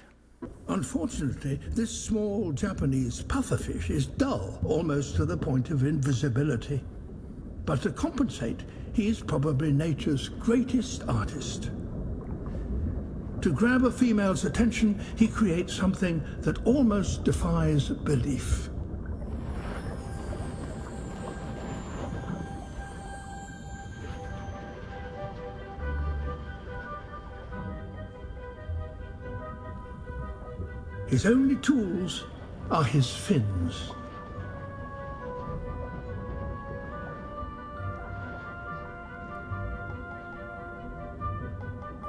Unfortunately, this small Japanese pufferfish is dull, almost to the point of invisibility. But to compensate, he is probably nature's greatest artist. To grab a female's attention, he creates something that almost defies belief. His only tools are his fins.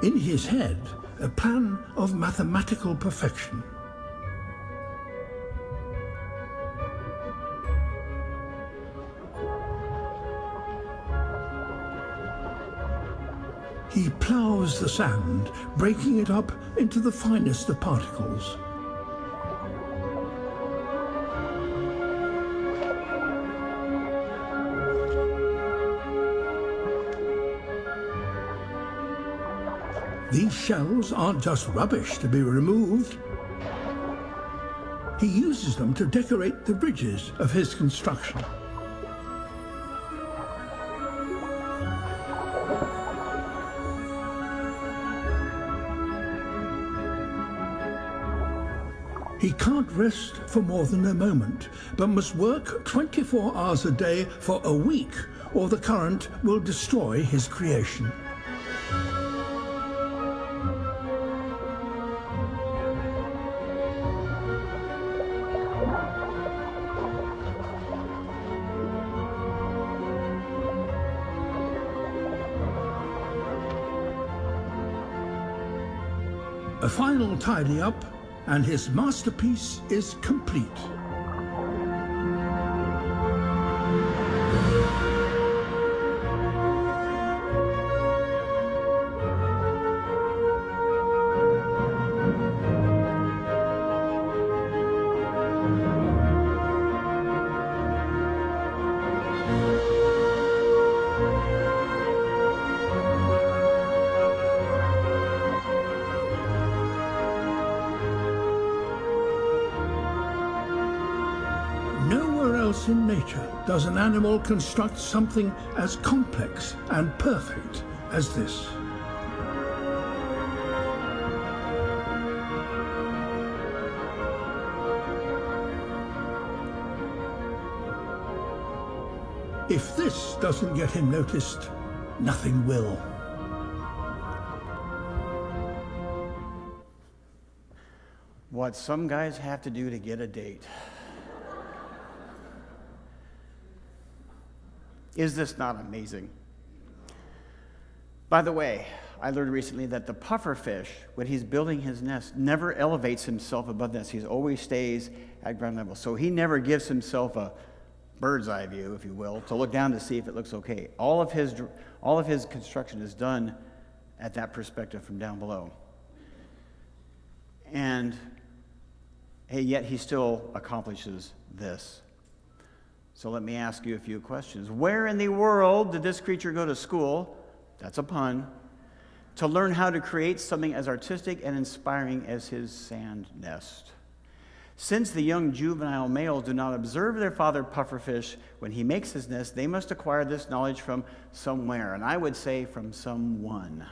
In his head, a plan of mathematical perfection. He plows the sand, breaking it up into the finest of particles. These shells aren't just rubbish to be removed. He uses them to decorate the bridges of his construction. He can't rest for more than a moment, but must work 24 hours a day for a week, or the current will destroy his creation. A final tidy up, and his masterpiece is complete. Nowhere else in nature does an animal construct something as complex and perfect as this. If this doesn't get him noticed, nothing will. What some guys have to do to get a date. Is this not amazing? By the way, I learned recently that the pufferfish, when he's building his nest, never elevates himself above this. He always stays at ground level. So he never gives himself a bird's eye view, if you will, to look down to see if it looks okay. All of his construction is done at that perspective from down below. And yet he still accomplishes this. So let me ask you a few questions. Where in the world did this creature go to school, that's a pun, to learn how to create something as artistic and inspiring as his sand nest? Since the young juvenile males do not observe their father pufferfish when he makes his nest, they must acquire this knowledge from somewhere, and I would say from someone.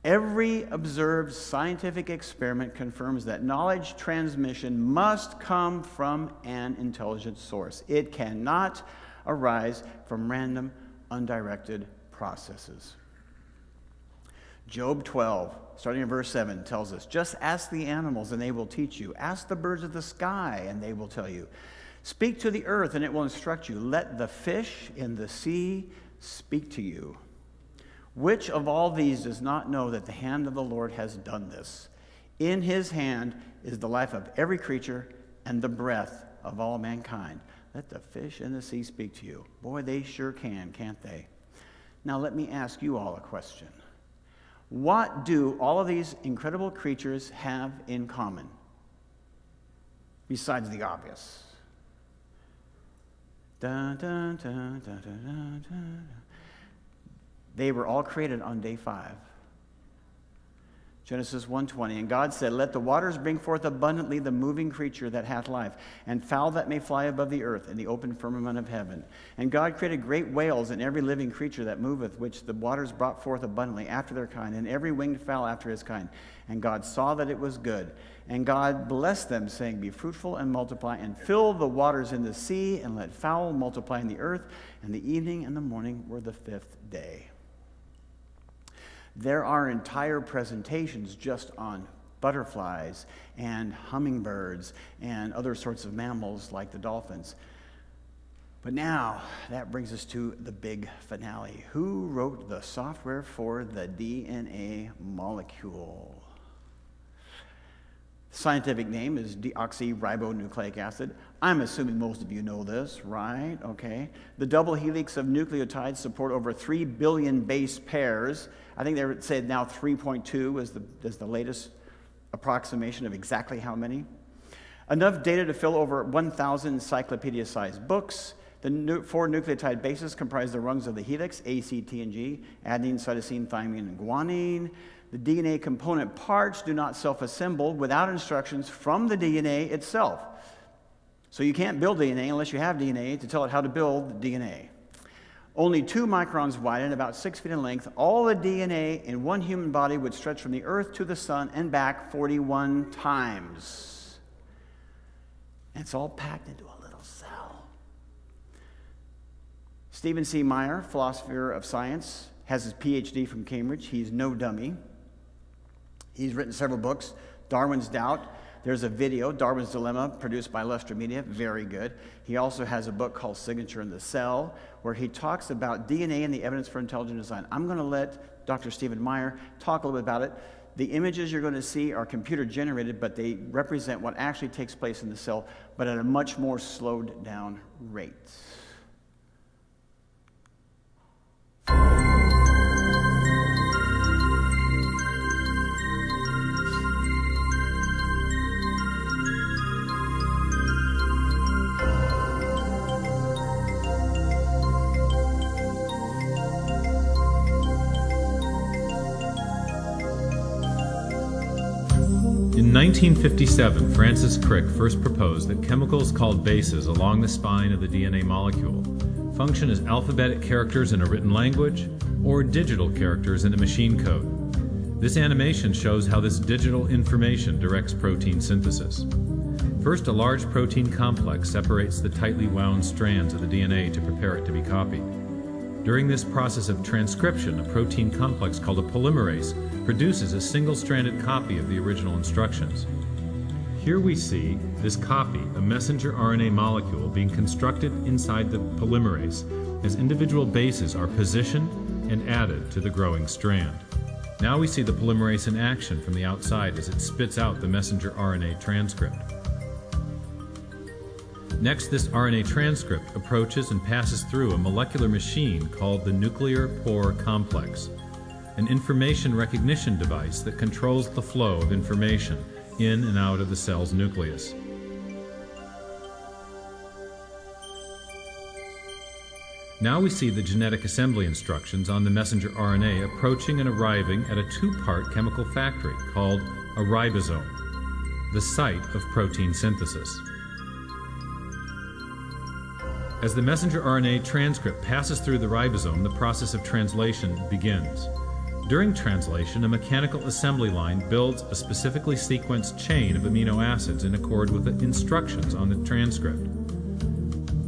Every observed scientific experiment confirms that knowledge transmission must come from an intelligent source. It cannot arise from random, undirected processes. Job 12, starting in verse 7, tells us, just ask the animals and they will teach you. Ask the birds of the sky and they will tell you. Speak to the earth and it will instruct you. Let the fish in the sea speak to you. Which of all these does not know that the hand of the Lord has done this? In his hand is the life of every creature and the breath of all mankind. Let the fish in the sea speak to you. Boy, they sure can, can't they? Now let me ask you all a question. What do all of these incredible creatures have in common? Besides the obvious. Dun, dun, dun, dun, dun, dun, dun. They were all created on day 5. Genesis 1:20, and God said, let the waters bring forth abundantly the moving creature that hath life, and fowl that may fly above the earth in the open firmament of heaven. And God created great whales and every living creature that moveth, which the waters brought forth abundantly after their kind, and every winged fowl after his kind. And God saw that it was good. And God blessed them, saying, be fruitful and multiply, and fill the waters in the sea, and let fowl multiply in the earth. And the evening and the morning were the 5th day. There are entire presentations just on butterflies and hummingbirds and other sorts of mammals like the dolphins. But now, that brings us to the big finale. Who wrote the software for the DNA molecule? Scientific name is deoxyribonucleic acid. I'm assuming most of you know this, right? Okay. The double helix of nucleotides support over 3 billion base pairs. I think they said now 3.2 is the latest approximation of exactly how many. Enough data to fill over 1,000 encyclopedia-sized books. The 4 nucleotide bases comprise the rungs of the helix, A, C, T, and G, adenine, cytosine, thymine, and guanine. The DNA component parts do not self-assemble without instructions from the DNA itself. So you can't build DNA unless you have DNA to tell it how to build the DNA. Only 2 microns wide and about 6 feet in length, all the DNA in one human body would stretch from the earth to the sun and back 41 times. And it's all packed into a little cell. Stephen C. Meyer, philosopher of science, has his PhD from Cambridge. He's no dummy. He's written several books. Darwin's Doubt. There's a video, Darwin's Dilemma, produced by Lustre Media. Very good. He also has a book called Signature in the Cell, where he talks about DNA and the evidence for intelligent design. I'm going to let Dr. Stephen Meyer talk a little bit about it. The images you're going to see are computer generated, but they represent what actually takes place in the cell, but at a much more slowed down rate. In 1957, Francis Crick first proposed that chemicals called bases along the spine of the DNA molecule function as alphabetic characters in a written language or digital characters in a machine code. This animation shows how this digital information directs protein synthesis. First, a large protein complex separates the tightly wound strands of the DNA to prepare it to be copied. During this process of transcription, a protein complex called a polymerase produces a single-stranded copy of the original instructions. Here we see this copy, a messenger RNA molecule, being constructed inside the polymerase as individual bases are positioned and added to the growing strand. Now we see the polymerase in action from the outside as it spits out the messenger RNA transcript. Next, this RNA transcript approaches and passes through a molecular machine called the nuclear pore complex, an information recognition device that controls the flow of information in and out of the cell's nucleus. Now we see the genetic assembly instructions on the messenger RNA approaching and arriving at a 2-part chemical factory called a ribosome, the site of protein synthesis. As the messenger RNA transcript passes through the ribosome, the process of translation begins. During translation, a mechanical assembly line builds a specifically sequenced chain of amino acids in accord with the instructions on the transcript.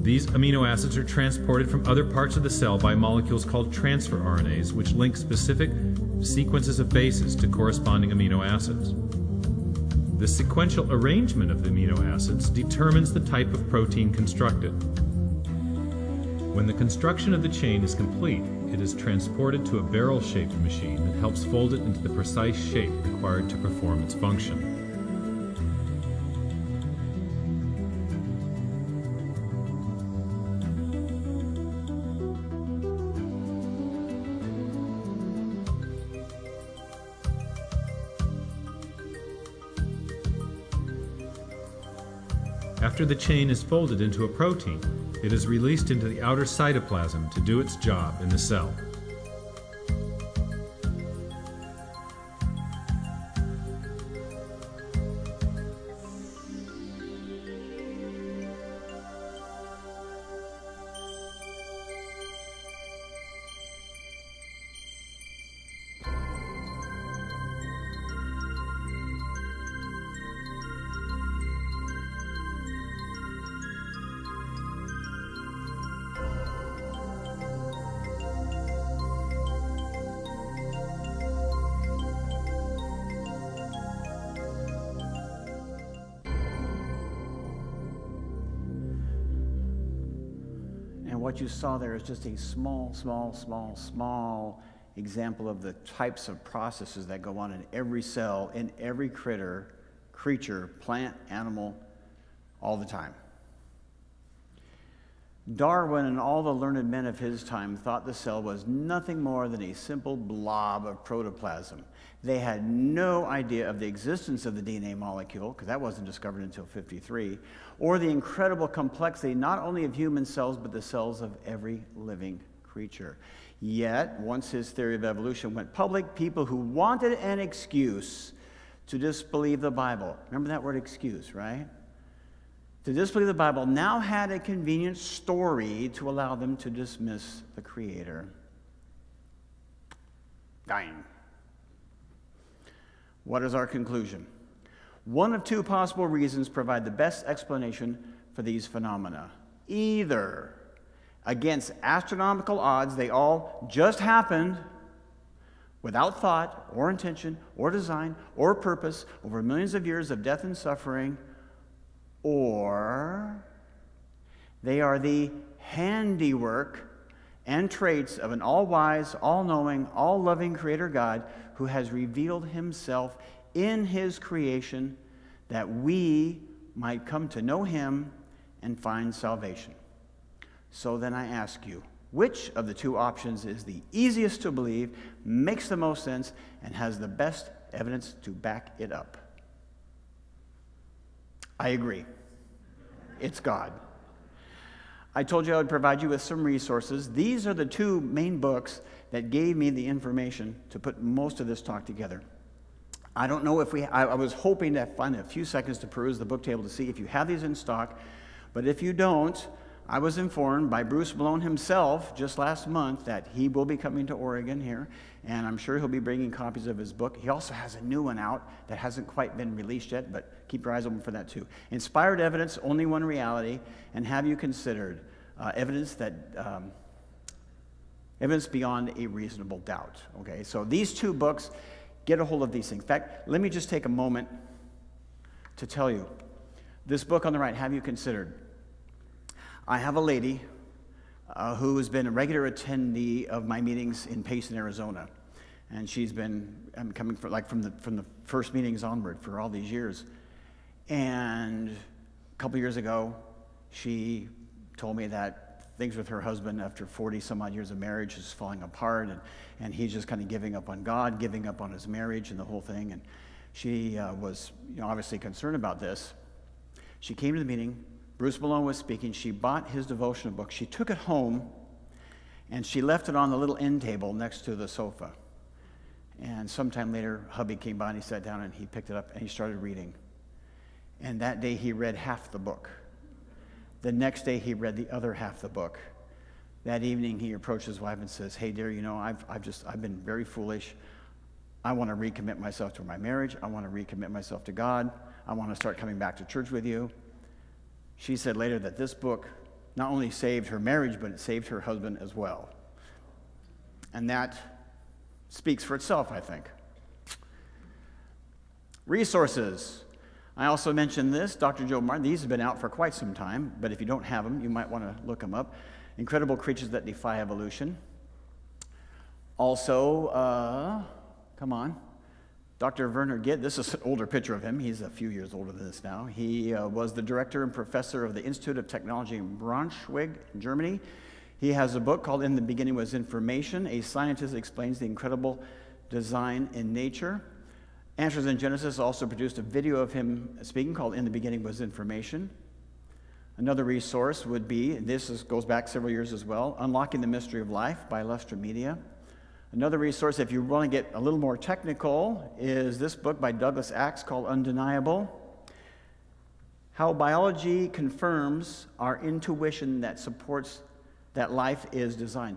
These amino acids are transported from other parts of the cell by molecules called transfer RNAs, which link specific sequences of bases to corresponding amino acids. The sequential arrangement of the amino acids determines the type of protein constructed. When the construction of the chain is complete, it is transported to a barrel-shaped machine that helps fold it into the precise shape required to perform its function. After the chain is folded into a protein, it is released into the outer cytoplasm to do its job in the cell. What you saw there is just a small example of the types of processes that go on in every cell, in every creature, plant, animal, all the time. Darwin and all the learned men of his time thought the cell was nothing more than a simple blob of protoplasm. They had no idea of the existence of the DNA molecule, because that wasn't discovered until 1953, or the incredible complexity not only of human cells, but the cells of every living creature. Yet, once his theory of evolution went public, people who wanted an excuse to disbelieve the Bible, remember that word excuse, right? To disbelieve the Bible now had a convenient story to allow them to dismiss the Creator. Dying. What is our conclusion? One of two possible reasons provide the best explanation for these phenomena. Either, against astronomical odds, they all just happened without thought or intention or design or purpose over millions of years of death and suffering, or they are the handiwork and traits of an all-wise, all-knowing, all-loving Creator God who has revealed himself in his creation that we might come to know him and find salvation. So then I ask you, which of the two options is the easiest to believe, makes the most sense, and has the best evidence to back it up? I agree. It's God. I told you I would provide you with some resources. These are the two main books that gave me the information to put most of this talk together. I don't know if I was hoping to find a few seconds to peruse the book table to see if you have these in stock, but if you don't, I was informed by Bruce Malone himself just last month that he will be coming to Oregon here, and I'm sure he'll be bringing copies of his book. He also has a new one out that hasn't quite been released yet, but keep your eyes open for that too. Inspired Evidence, Only One Reality, and Have You Considered? Evidence Beyond a Reasonable Doubt. Okay, so these two books, get a hold of these things. In fact, let me just take a moment to tell you. This book on the right, Have You Considered? I have a lady who has been a regular attendee of my meetings in Payson, Arizona, and she's been coming from the first meetings onward for all these years. And a couple years ago, she told me that things with her husband after 40 some odd years of marriage is falling apart, and he's just kind of giving up on God, giving up on his marriage and the whole thing. And she was obviously concerned about this. She came to the meeting. Bruce Malone was speaking. She bought his devotional book. She took it home, and she left it on the little end table next to the sofa. And sometime later, hubby came by, and he sat down, and he picked it up, and he started reading. And that day, he read half the book. The next day, he read the other half the book. That evening, he approached his wife and says, "Hey, dear, I've been very foolish. I want to recommit myself to my marriage. I want to recommit myself to God. I want to start coming back to church with you." She said later that this book not only saved her marriage, but it saved her husband as well. And that speaks for itself, I think. Resources. I also mentioned this, Dr. Joe Martin. These have been out for quite some time, but if you don't have them, you might want to look them up. Incredible Creatures That Defy Evolution. Also, Dr. Werner Gitt. This is an older picture of him. He's a few years older than this now. He was the director and professor of the Institute of Technology in Braunschweig, Germany. He has a book called In the Beginning Was Information. A Scientist Explains the Incredible Design in Nature. Answers in Genesis also produced a video of him speaking called In the Beginning Was Information. Another resource would be, goes back several years as well, Unlocking the Mystery of Life by Lustre Media. Another resource, if you want to get a little more technical, is this book by Douglas Axe called Undeniable: How Biology Confirms Our Intuition That Supports That Life is Designed.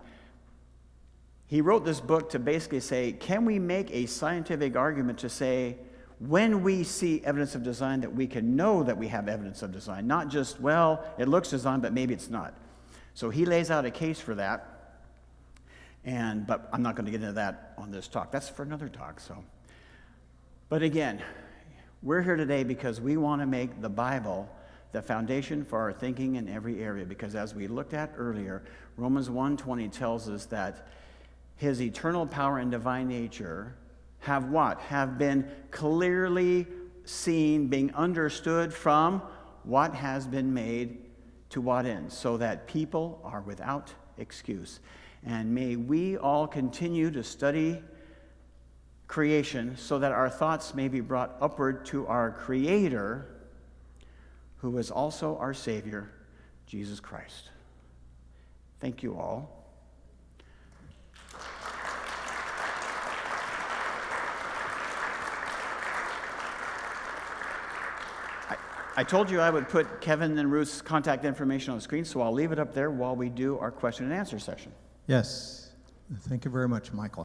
He wrote this book to basically say, can we make a scientific argument to say, when we see evidence of design, that we can know that we have evidence of design, not just, well, it looks designed, but maybe it's not. So he lays out a case for that. But I'm not going to get into that on this talk. That's for another talk. But again, we're here today because we want to make the Bible the foundation for our thinking in every area. Because as we looked at earlier, Romans 1:20 tells us that his eternal power and divine nature have what? Have been clearly seen, being understood from what has been made to what end, so that people are without excuse. And may we all continue to study creation so that our thoughts may be brought upward to our Creator, who is also our Savior, Jesus Christ. Thank you all. I told you I would put Kevin and Ruth's contact information on the screen, so I'll leave it up there while we do our question and answer session. Yes. Thank you very much, Michael.